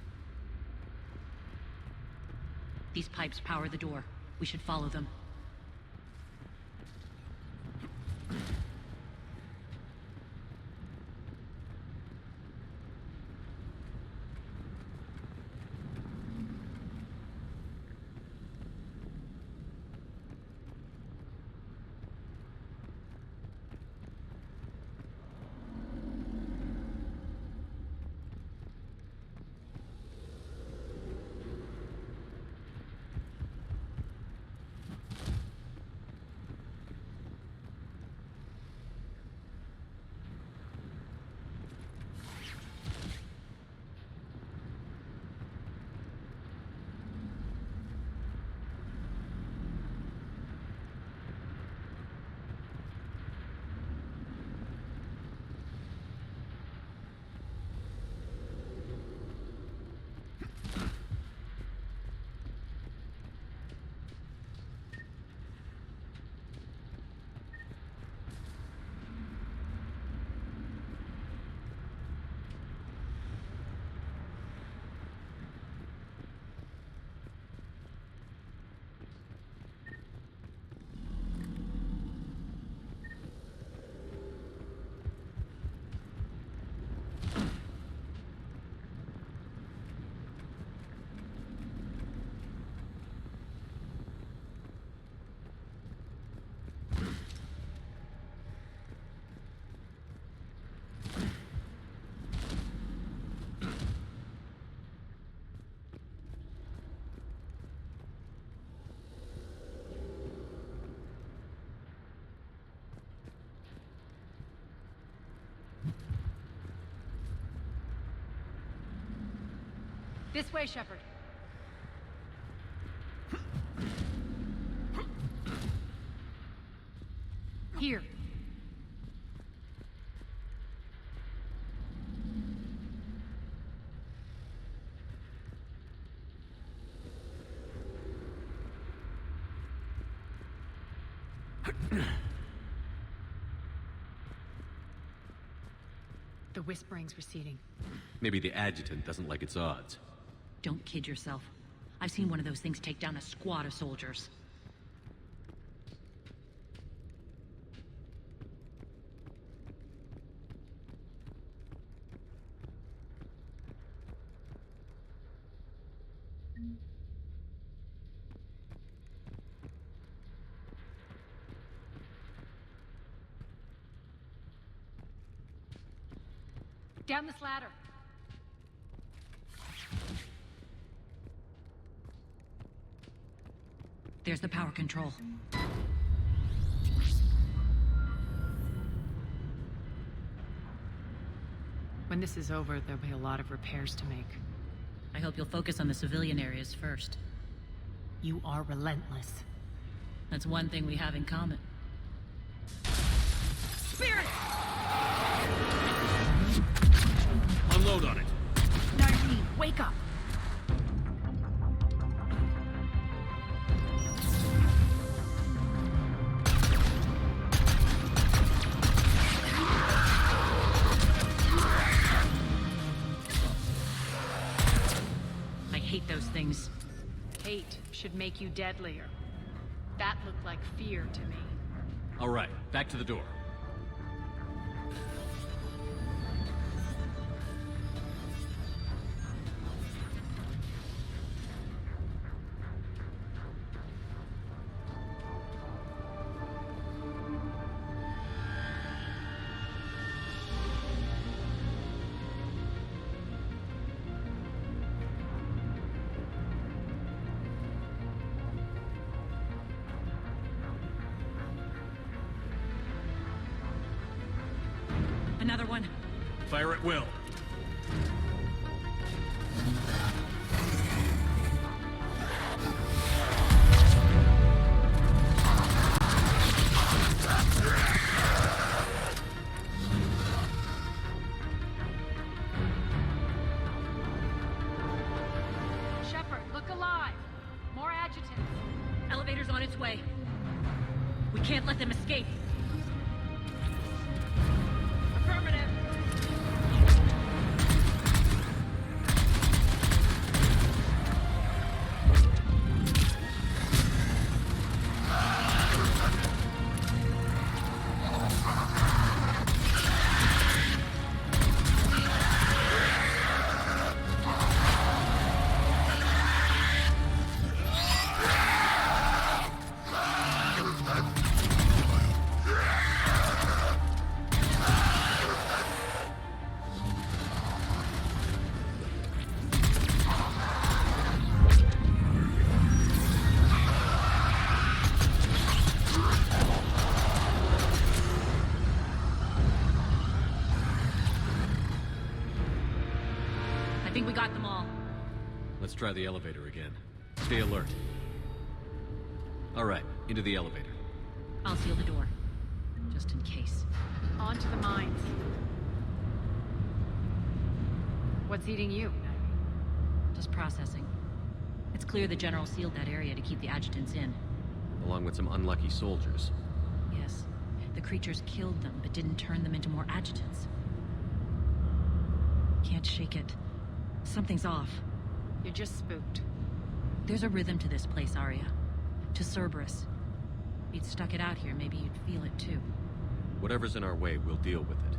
These pipes power the door. We should follow them. This way, Shepard. Here. The whispering's receding. Maybe the adjutant doesn't like its odds. Don't kid yourself. I've seen one of those things take down a squad of soldiers. Down this ladder. There's the power control. When this is over, there'll be a lot of repairs to make. I hope you'll focus on the civilian areas first. You are relentless. That's one thing we have in common. Spirit! Unload on it. Nyreen, wake up! I hate those things. Hate should make you deadlier. That looked like fear to me. All right, back to the door. Another one. Fire at will. Shepard, look alive! More adjutants. Elevator's on its way. We can't let them escape. Affirmative. I think we got them all. Let's try the elevator again. Stay alert. All right, into the elevator. I'll seal the door. Just in case. On to the mines. What's eating you? Just processing. It's clear the General sealed that area to keep the adjutants in. Along with some unlucky soldiers. Yes. The creatures killed them, but didn't turn them into more adjutants. Can't shake it. Something's off. You're just spooked. There's a rhythm to this place, Arya. To Cerberus. If you'd stuck it out here, maybe you'd feel it too. Whatever's in our way, we'll deal with it.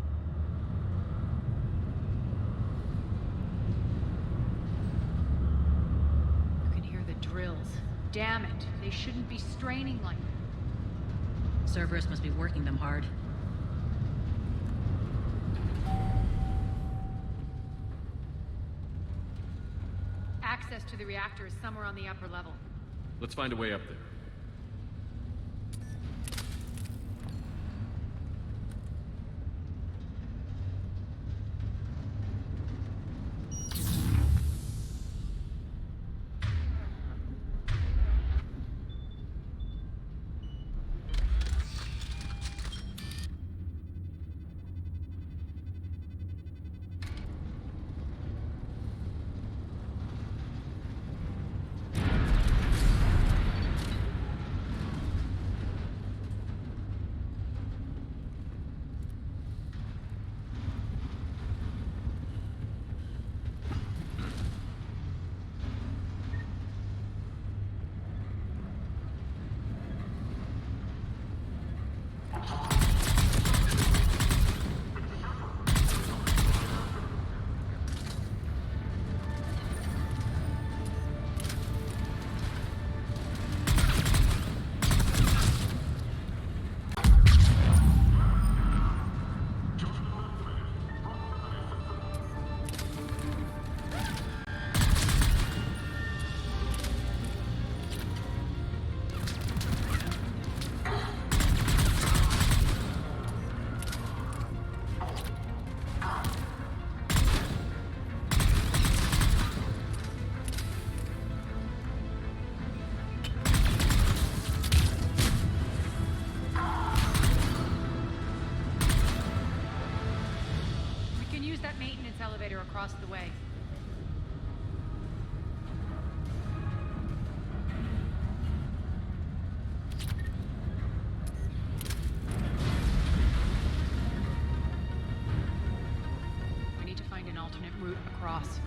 You can hear the drills. Damn it. They shouldn't be straining like that. Cerberus must be working them hard. Access to the reactor is somewhere on the upper level. Let's find a way up there. across the way. We need to find an alternate route across.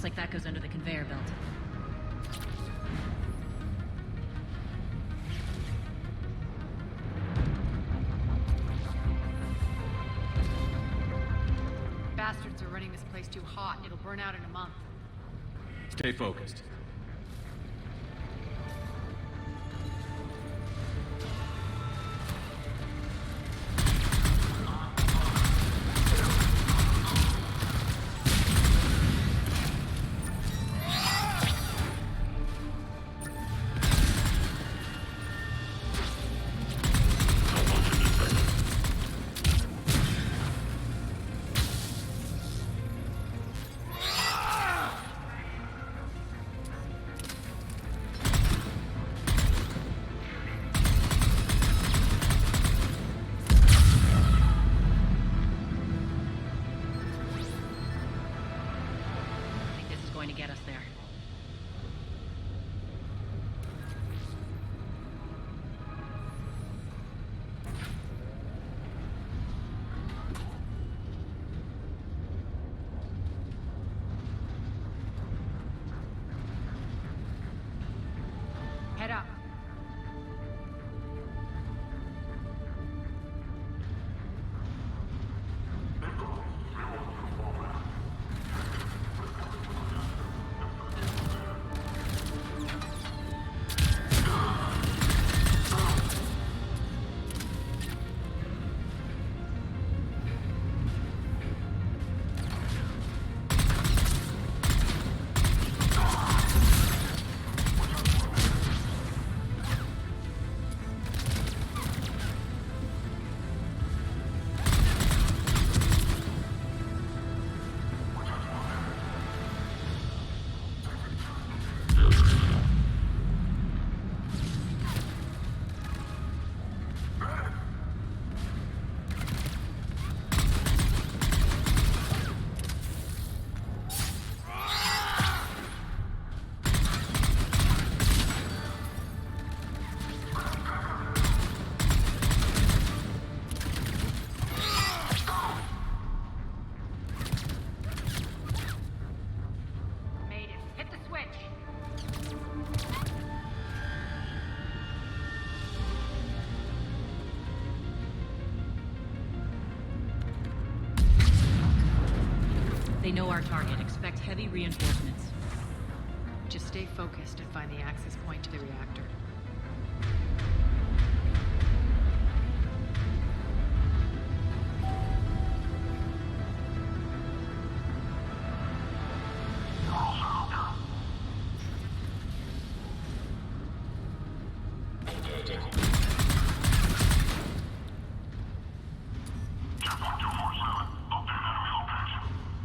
Looks like that goes under the conveyor belt. Bastards are running this place too hot. It'll burn out in a month. Stay focused. To get us there. Head up. They know our target. Expect heavy reinforcements. Just stay focused and find the access point to the reactor.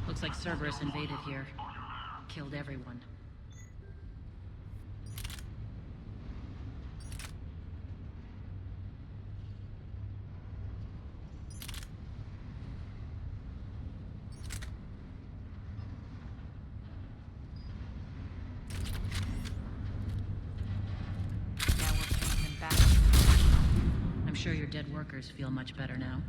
Looks like Cerberus invaded here. Killed everyone. Now we're paying them back. I'm sure your dead workers feel much better now.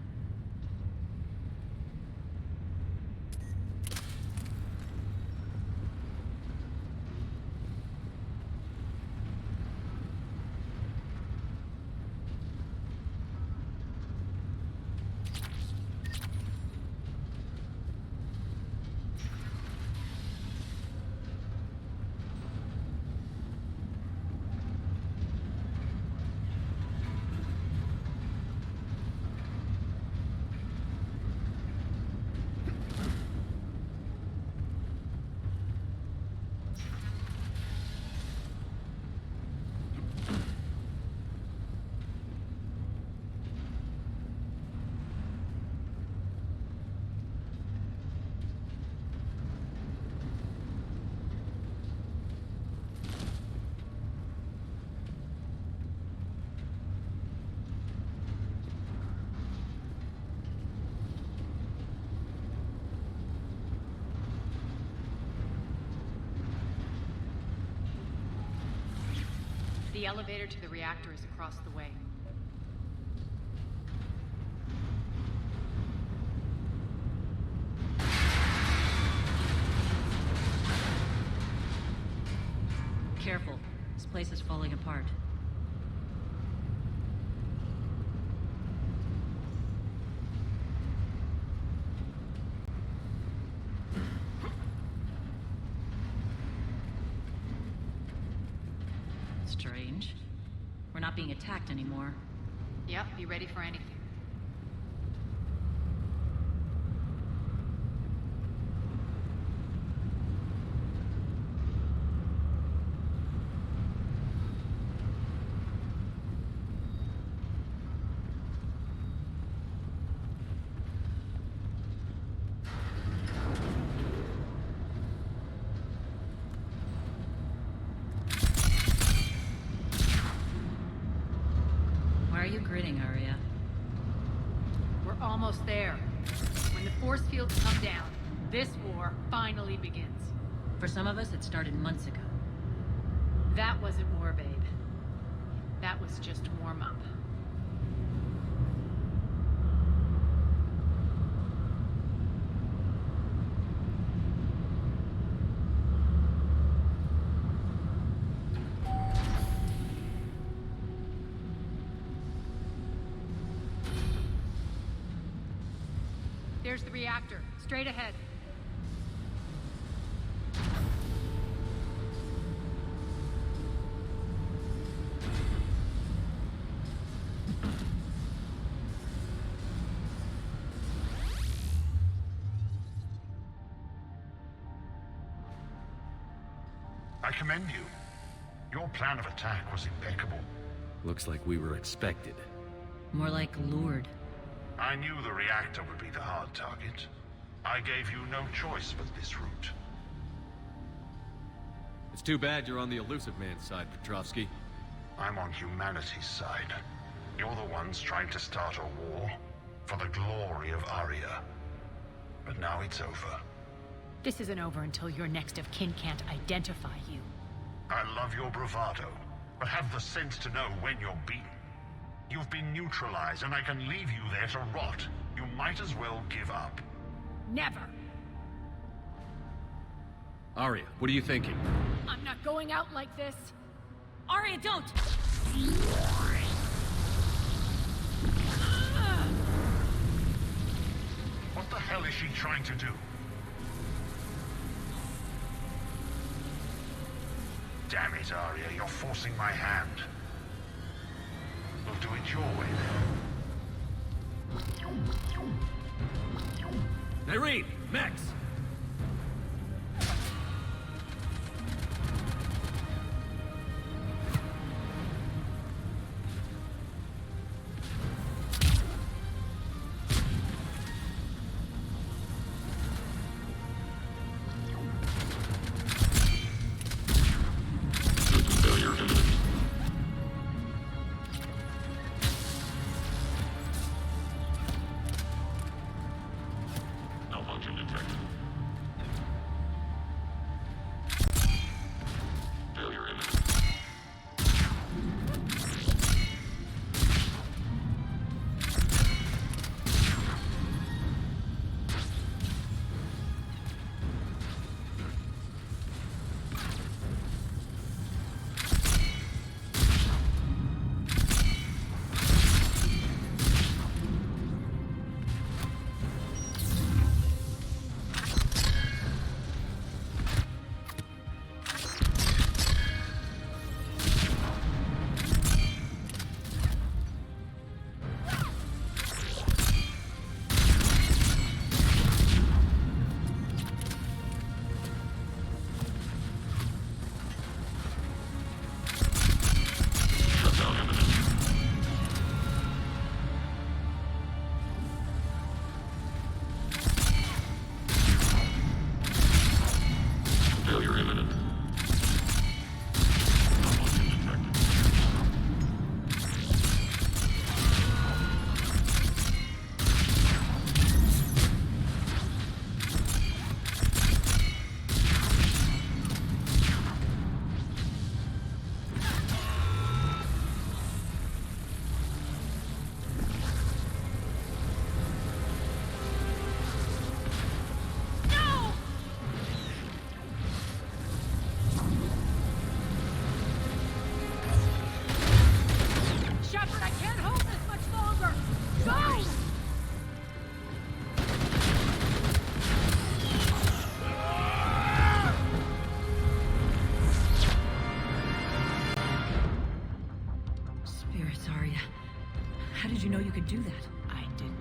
The elevator to the reactor is across the way. Careful. This place is falling apart. Strange. We're not being attacked anymore. Yep, be ready for anything. Why are you grinning, Arya? We're almost there. When the force fields come down, this war finally begins. For some of us, it started months ago. That wasn't war, babe. That was just warm-up. There's the reactor, straight ahead. I commend you. Your plan of attack was impeccable. Looks like we were expected. More like lured. I knew the reactor would be the hard target. I gave you no choice but this route. It's too bad you're on the elusive man's side, Petrovsky. I'm on humanity's side. You're the ones trying to start a war for the glory of Arya. But now it's over. This isn't over until your next of kin can't identify you. I love your bravado, but have the sense to know when you're beaten. You've been neutralized, and I can leave you there to rot. You might as well give up. Never! Arya, what are you thinking? I'm not going out like this! Arya, don't! What the hell is she trying to do? Damn it, Arya, you're forcing my hand. We'll do it your way, then. Irene! Max! Malfunction detected. you know you could do that? I didn't.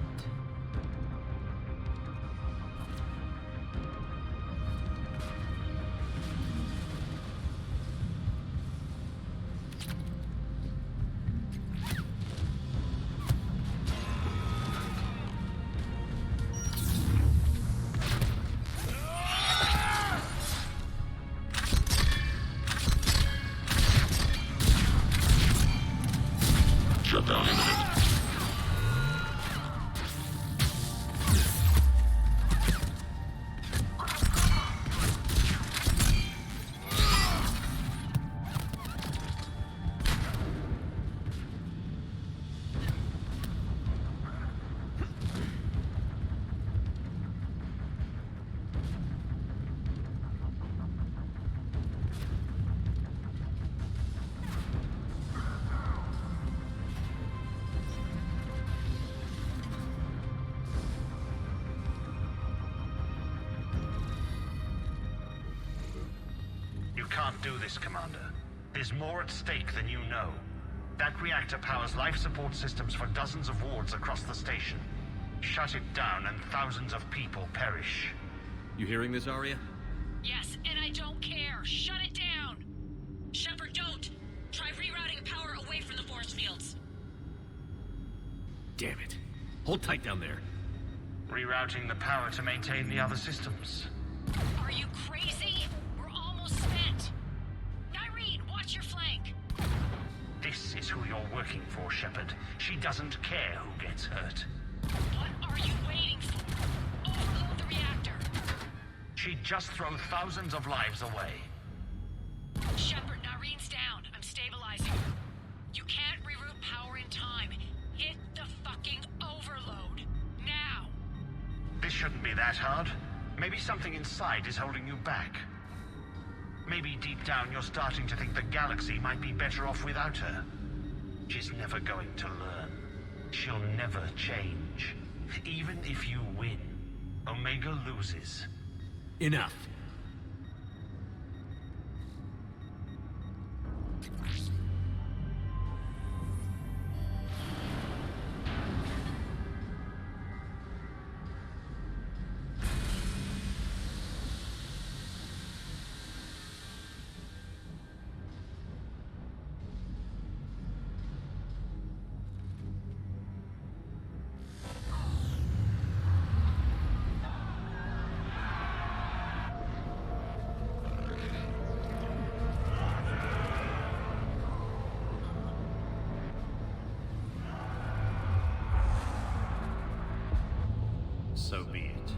Shutdown imminent. You can't do this, Commander. There's more at stake than you know. That reactor powers life support systems for dozens of wards across the station. Shut it down and thousands of people perish. You hearing this, Arya? Yes, and I don't care. Shut it down! Shepard, don't! Try rerouting power away from the force fields. Damn it. Hold tight down there. Rerouting the power to maintain the other systems. Are you crazy? We're almost spent. Nyreen, watch your flank. This is who you're working for, Shepard. She doesn't care who gets hurt. What are you waiting for? Overload the reactor. She'd just throw thousands of lives away. Shepard, Nyreen's down. I'm stabilizing. You can't reroute power in time. Hit the fucking overload. Now! This shouldn't be that hard. Maybe something inside is holding you back. Maybe deep down you're starting to think the galaxy might be better off without her. She's never going to learn. She'll never change. Even if you win, Omega loses. Enough. So be it.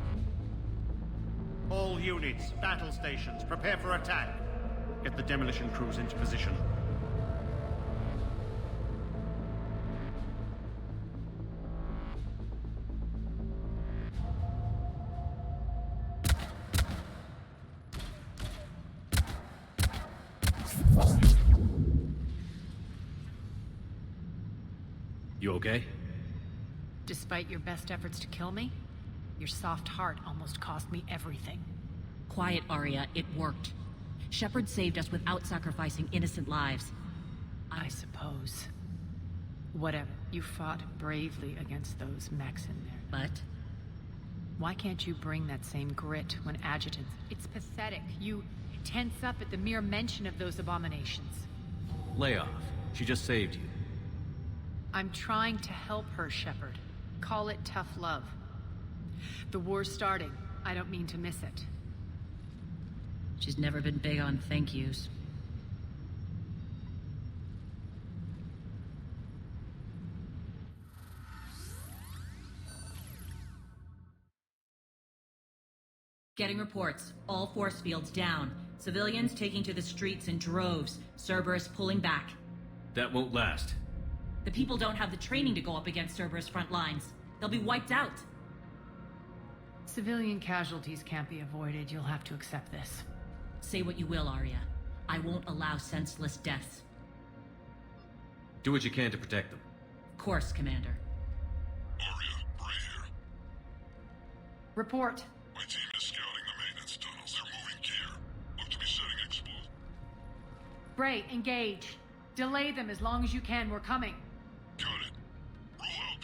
All units, battle stations, prepare for attack. Get the demolition crews into position. You okay? Despite your best efforts to kill me, your soft heart almost cost me everything. Quiet, Arya. It worked. Shepard saved us without sacrificing innocent lives. I suppose. Whatever. You fought bravely against those mechs in there. But? Why can't you bring that same grit when adjutants... It's pathetic. You tense up at the mere mention of those abominations. Lay off. She just saved you. I'm trying to help her, Shepard. Call it tough love. The war's starting. I don't mean to miss it. She's never been big on thank yous. Getting reports. All force fields down. Civilians taking to the streets in droves. Cerberus pulling back. That won't last. The people don't have the training to go up against Cerberus front lines. They'll be wiped out. Civilian casualties can't be avoided. You'll have to accept this. Say what you will, Arya. I won't allow senseless deaths. Do what you can to protect them. Of course, Commander. Arya, Bray here. Report. My team is scouting the maintenance tunnels. They're moving gear. Look to be setting explosives. Bray, engage. Delay them as long as you can. We're coming. Got it. Roll out,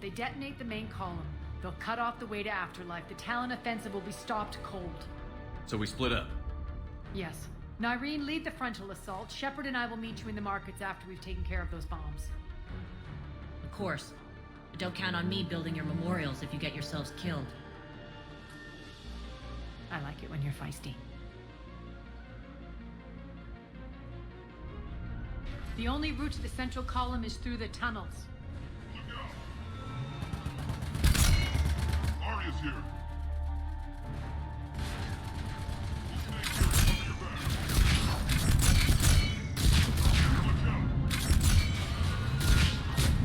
they detonate the main column, they'll cut off the way to Afterlife. The Talon offensive will be stopped cold. So we split up. Yes. Nyreen, lead the frontal assault. Shepard and I will meet you in the markets after we've taken care of those bombs. Of course. But don't count on me building your memorials if you get yourselves killed. I like it when you're feisty. The only route to the central column is through the tunnels. Look out! Arya's here.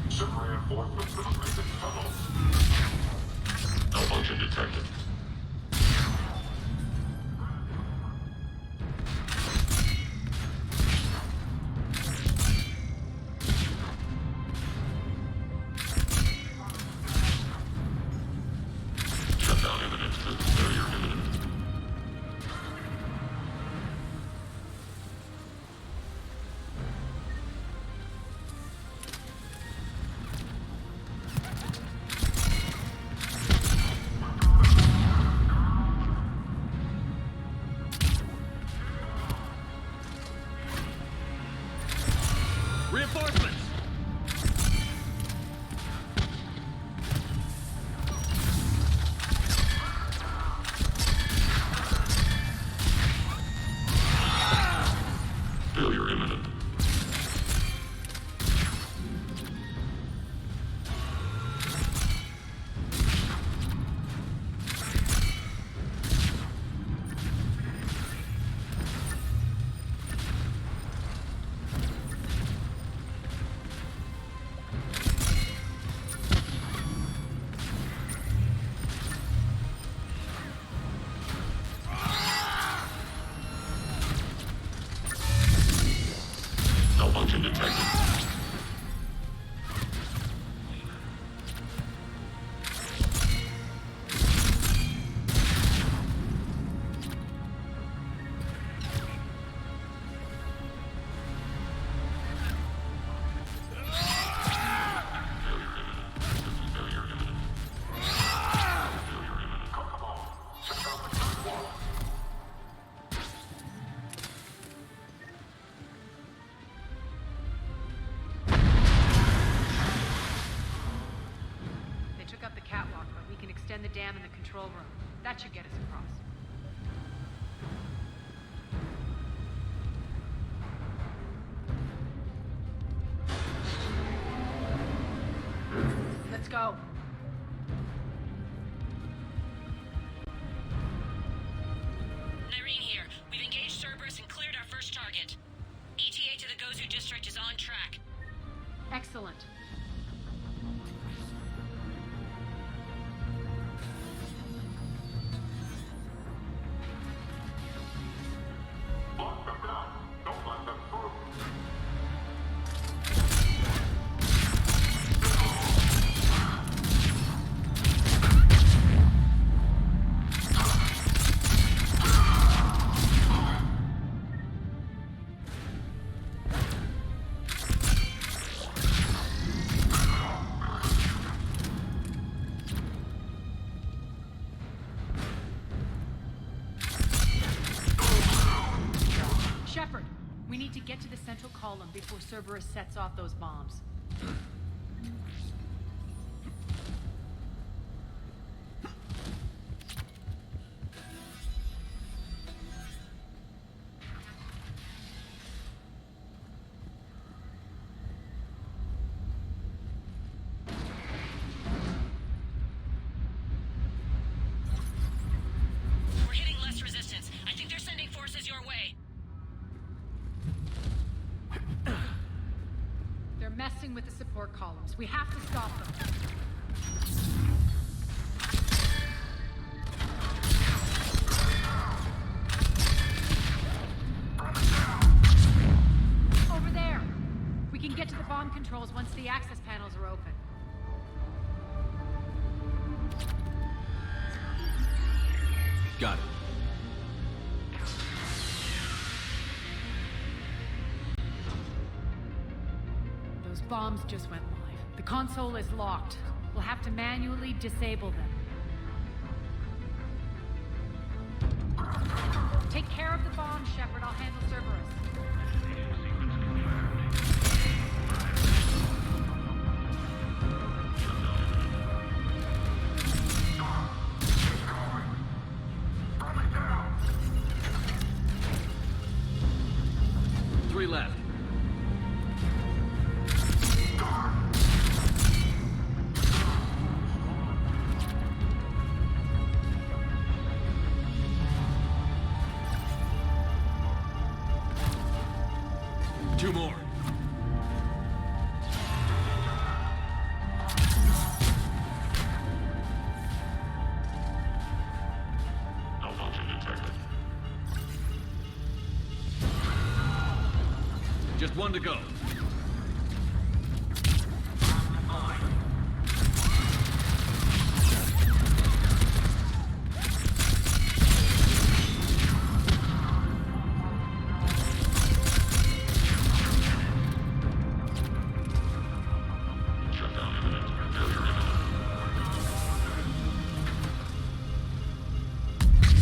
Some reinforcements from the tunnels. Malfunction detected. Shutdown imminent. Failure imminent. Reinforcements! Failure imminent. Malfunction detected. They took up the catwalk, but we can extend the dam in the control room. That should get us across. Let's go. Nyreen here. We've engaged Cerberus and cleared our first target. ETA to the Gozu district is on track. Excellent. Lock them down. Don't let them through. Shepard, we need to get to the central column before Cerberus sets off those bombs. We're hitting less resistance. I think they're sending forces your way. They're messing with the support columns. We have to stop them. Over there! We can get to the bomb controls once the access panels are open. Got it. Those bombs just went live. The console is locked. We'll We'll have to manually disable them. Take care of the bomb, Shepard. I'll handle Cerberus. Three left. Two more. Just one to go.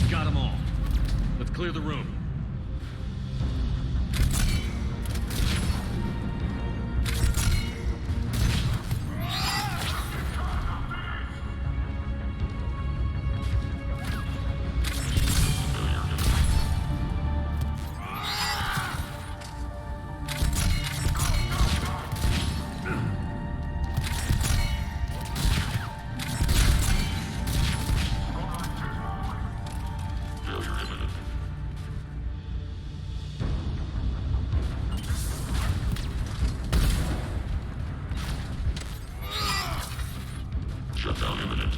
Got them all. Let's clear the room. Shutdown imminent.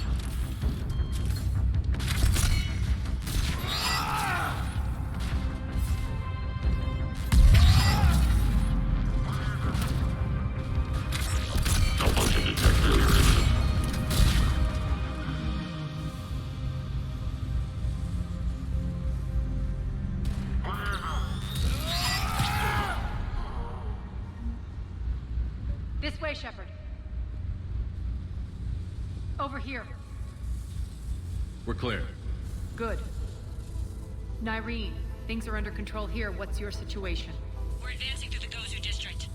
Malfunction detect failure imminent. This way, Shepard. Over here. We're clear. Good. Nyreen, things are under control here. What's your situation? We're advancing through the Gozu district.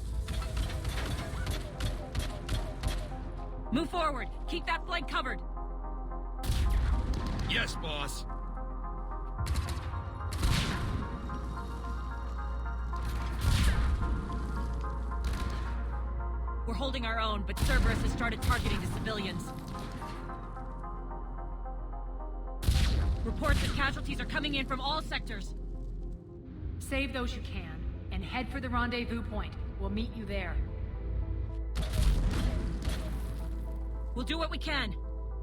Move forward. Keep that flank covered. Yes, boss. We're holding our own, but Cerberus has started targeting the civilians. Reports that casualties are coming in from all sectors. Save those you can, and head for the rendezvous point. We'll meet you there. We'll do what we can.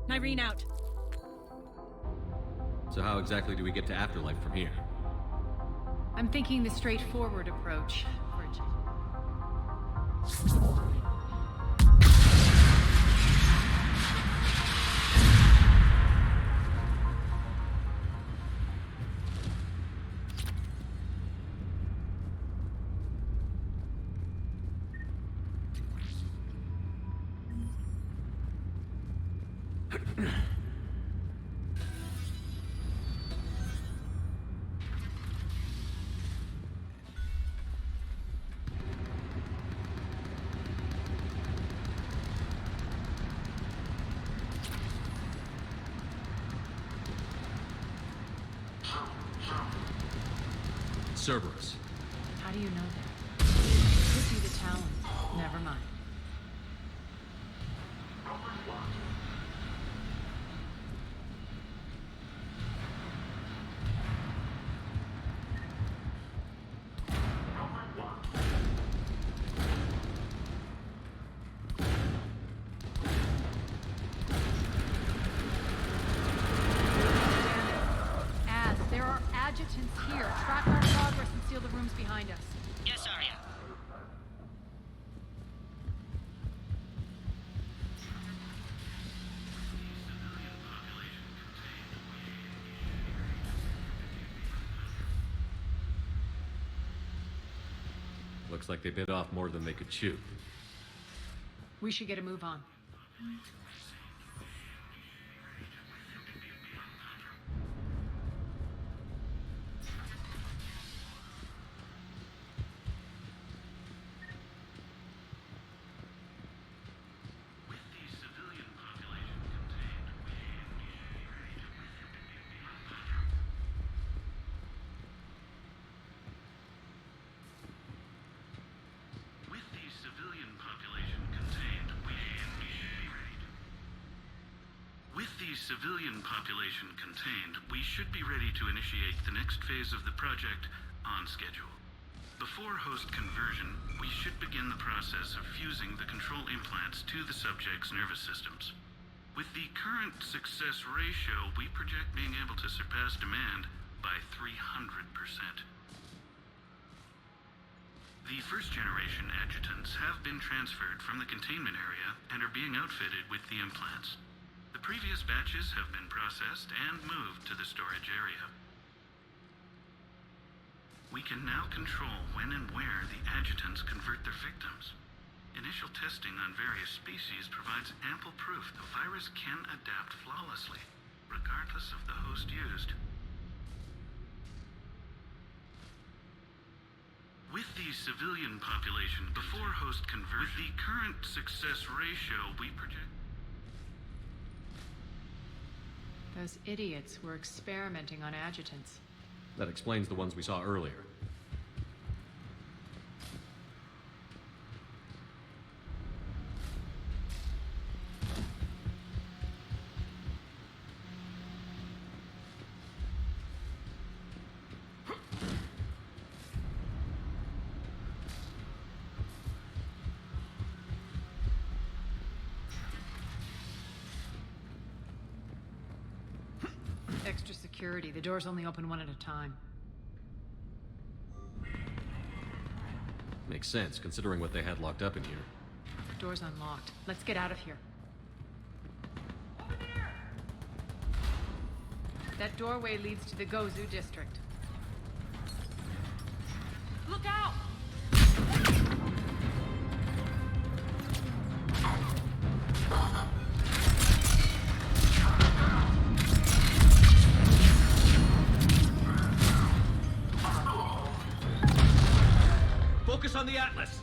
Nyreen out. So how exactly do we get to Afterlife from here? I'm thinking the straightforward approach. Cerberus. How do you know that? Could be the Talon. Never mind. Here, track our progress and seal the rooms behind us. Yes, Arya. Looks like they bit off more than they could chew. We should get a move on. Civilian population contained, we should be ready to initiate the next phase of the project on schedule. Before host conversion, we should begin the process of fusing the control implants to the subject's nervous systems. With the current success ratio, we project being able to surpass demand by 300%. The first generation adjutants have been transferred from the containment area and are being outfitted with the implants. The previous batches have been processed and moved to the storage area. We can now control when and where the adjutants convert their victims. Initial testing on various species provides ample proof the virus can adapt flawlessly, regardless of the host used. With the civilian population before host conversion, with the current success ratio, we project... Those idiots were experimenting on adjutants. That explains the ones we saw earlier. Extra security. The doors only open one at a time. Makes sense, considering what they had locked up in here. Door's unlocked. Let's get out of here. That doorway leads to the Gozu district. Look out! Focus on the Atlas!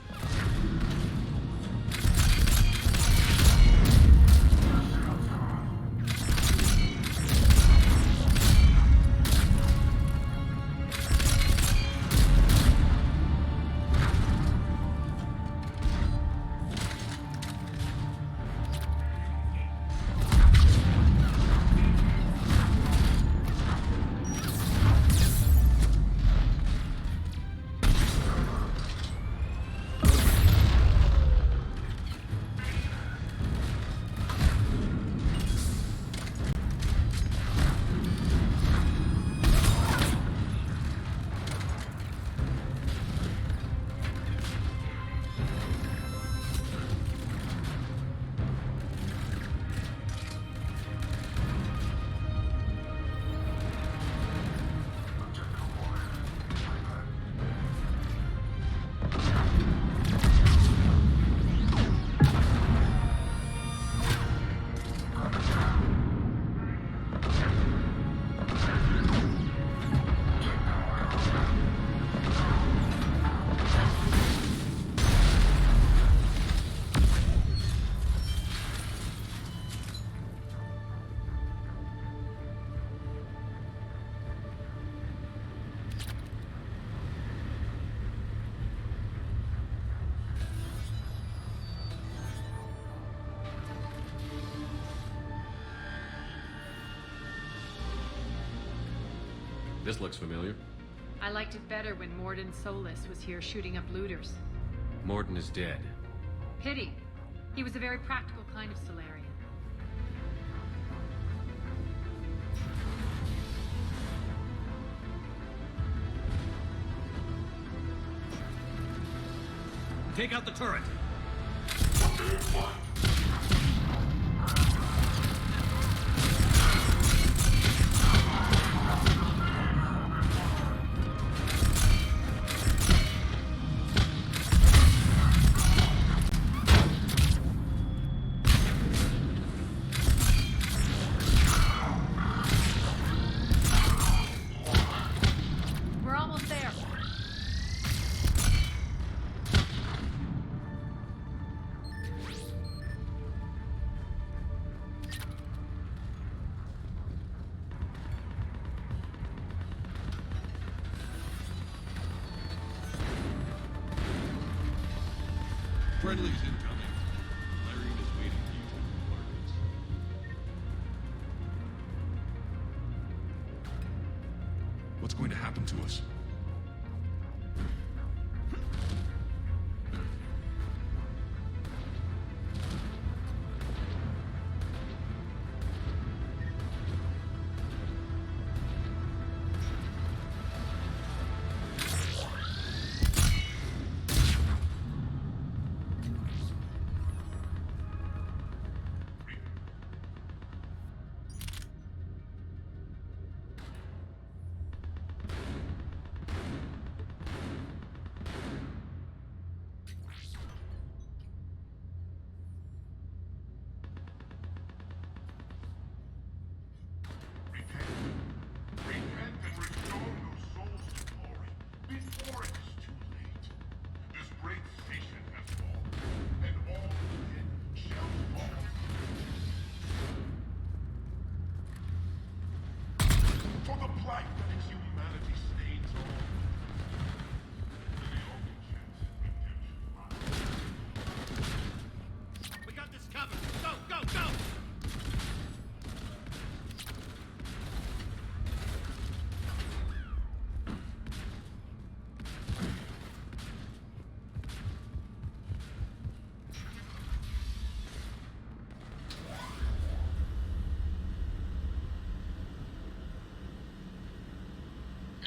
This looks familiar. I liked it better when Morden Solis was here shooting up looters. Morden is dead. Pity. He was a very practical kind of Solarian. Take out the turret! Friendly's incoming. Irene is waiting for you in the apartments. What's going to happen to us?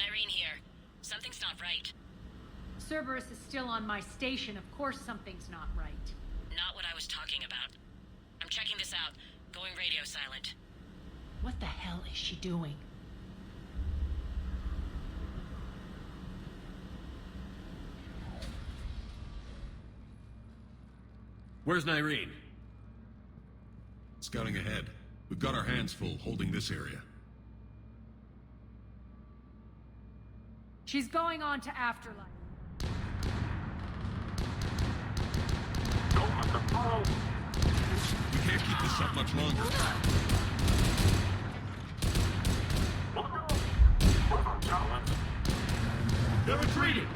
Irene here. Something's not right. Cerberus is still on my station. Of course something's not right. Not what I was talking about. I'm checking this out. Going radio silent. What the hell is she doing? Where's Irene? Scouting ahead. We've got our hands full holding this area. She's going on to Afterlife. We can't keep this up much longer. They're retreating!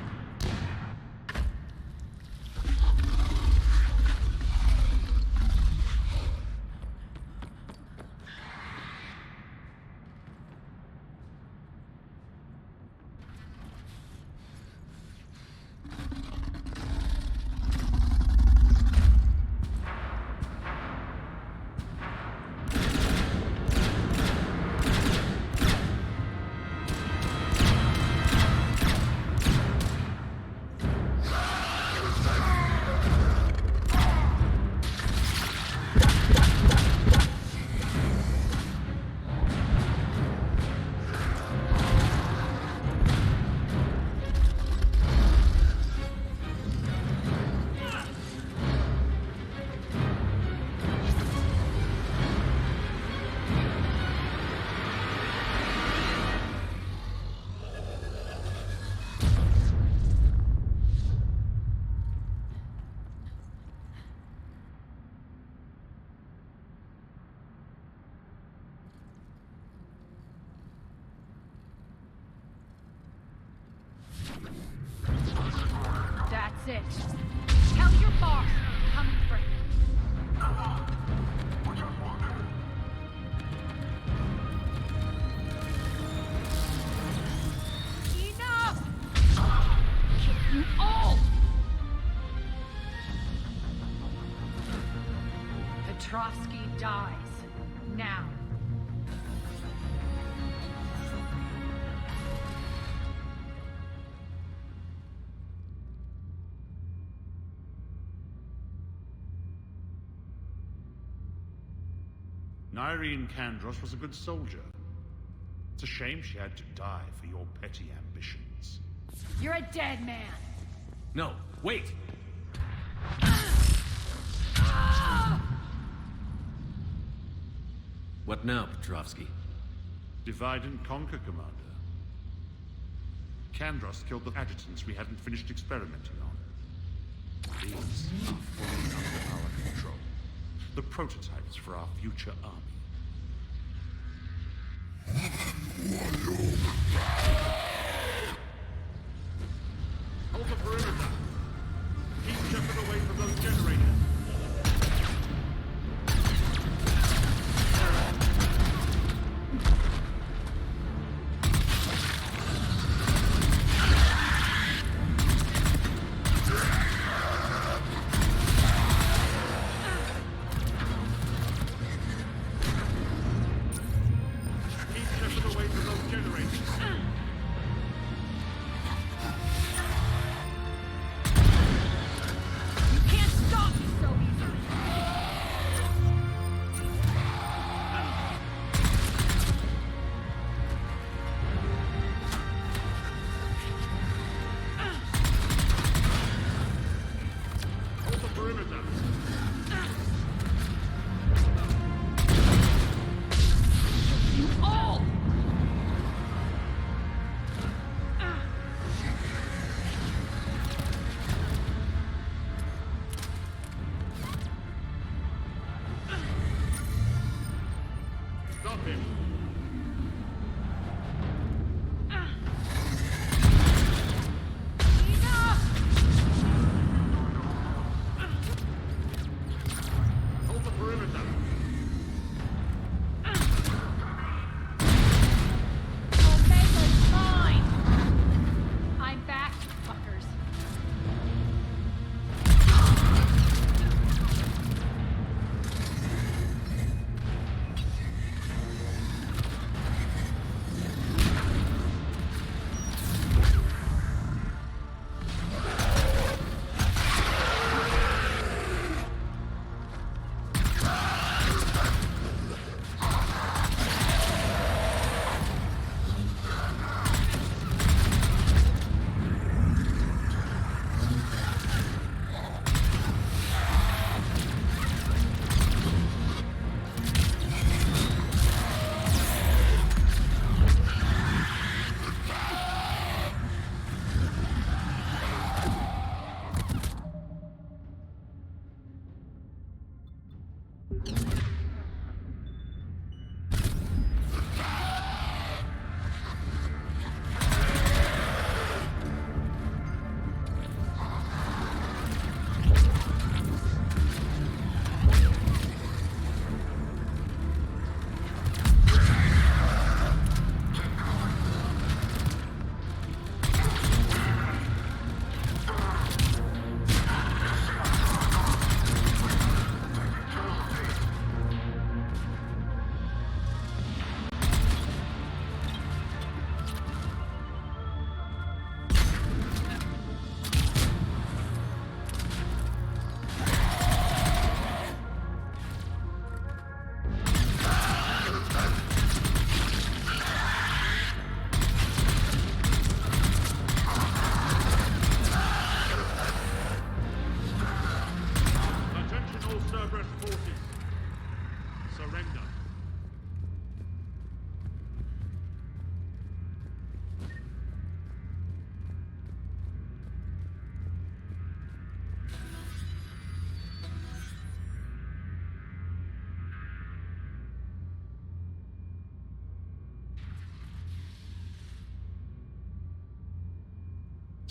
That's it. Tell your boss I'm coming for him. Enough! Kill you all! Petrovsky dies. Now. Irene Kandros was a good soldier. It's a shame she had to die for your petty ambitions. You're a dead man. No, wait! What now, Petrovsky? Divide and conquer, Commander. Kandros killed the adjutants we hadn't finished experimenting on. These are fully under our control. The prototypes for our future army. Hold the perimeter. Keep Shepard away from those generators.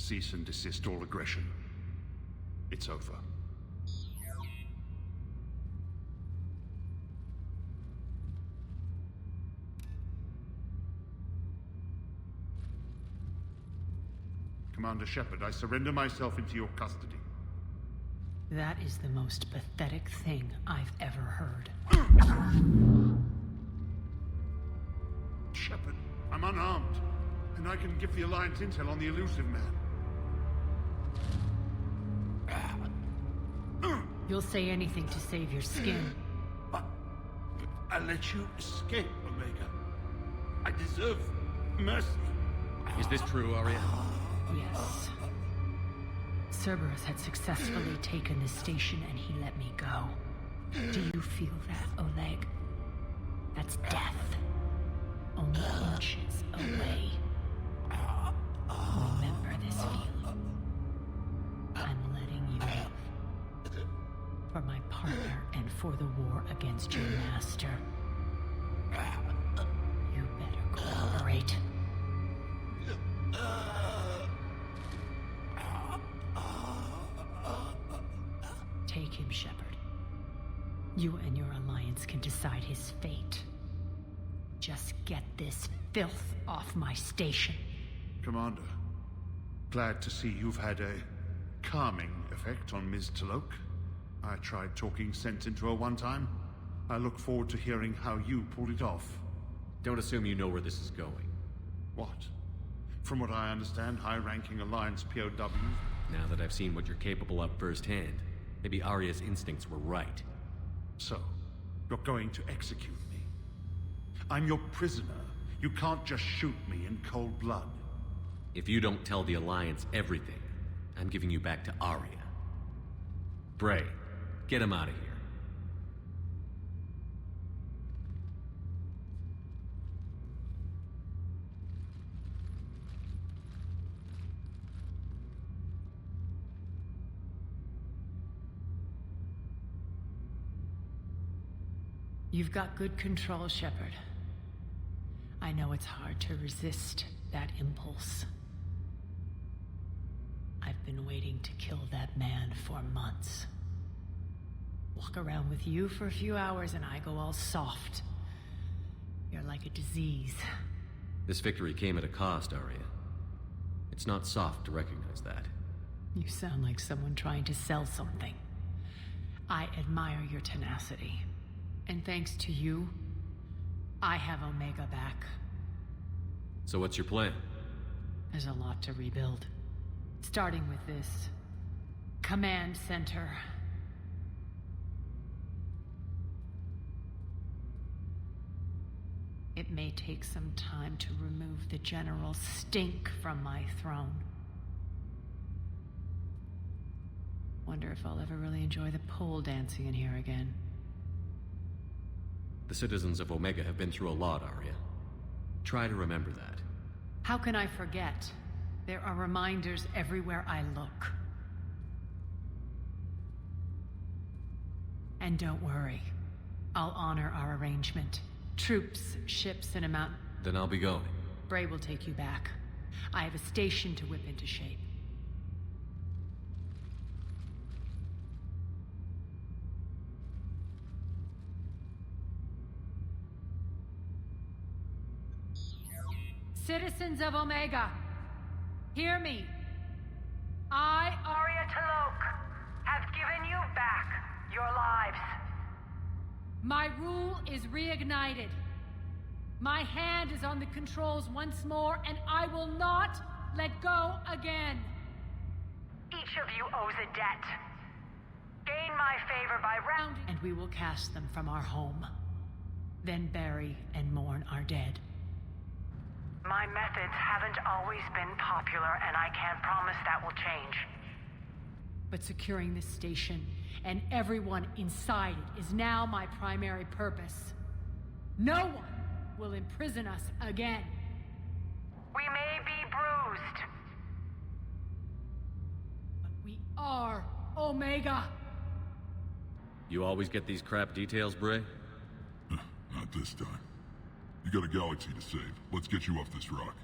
Cease and desist all aggression. It's over. Commander Shepard, I surrender myself into your custody. That is the most pathetic thing I've ever heard. Shepard, I'm unarmed, and I can give the Alliance intel on the elusive man. You'll say anything to save your skin. I let you escape, Omega. I deserve mercy. Is this true, Aria? Yes. Cerberus had successfully taken this station and he let me go. Do you feel that, Oleg? That's death. Only inches away. Remember this feeling. I'm letting you live. For my partner and for the war against your master. You better cooperate. Take him, Shepard. You and your alliance can decide his fate. Just get this filth off my station. Commander, glad to see you've had a calming effect on Ms. Talok. I tried talking sense into her one time. I look forward to hearing how you pulled it off. Don't assume you know where this is going. What? From what I understand, high-ranking Alliance POWs... Now that I've seen what you're capable of firsthand, maybe Aria's instincts were right. So, you're going to execute me. I'm your prisoner. You can't just shoot me in cold blood. If you don't tell the Alliance everything, I'm giving you back to Aria. Bray, get him out of here. You've got good control, Shepard. I know it's hard to resist that impulse. I've been waiting to kill that man for months. Walk around with you for a few hours and I go all soft. You're like a disease. This victory came at a cost, Aria. It's not soft to recognize that. You sound like someone trying to sell something. I admire your tenacity. And thanks to you, I have Omega back. So what's your plan? There's a lot to rebuild. Starting with this command center. It may take some time to remove the general stink from my throne. Wonder if I'll ever really enjoy the pole dancing in here again. The citizens of Omega have been through a lot, Aria. Try to remember that. How can I forget? There are reminders everywhere I look. And don't worry. I'll honor our arrangement. Troops, ships, and a mountain. Then I'll be going. Bray will take you back. I have a station to whip into shape. Citizens of Omega, hear me. I, Aria Talok, have given you back your lives. My rule is reignited. My hand is on the controls once more, and I will not let go again. Each of you owes a debt. Gain my favor by rounding... And we will cast them from our home. Then bury and mourn our dead. My methods haven't always been popular, and I can't promise that will change. But securing this station and everyone inside it is now my primary purpose. No one will imprison us again. We may be bruised. But we are Omega. You always get these crap details, Bray? Not this time. You got a galaxy to save. Let's get you off this rock.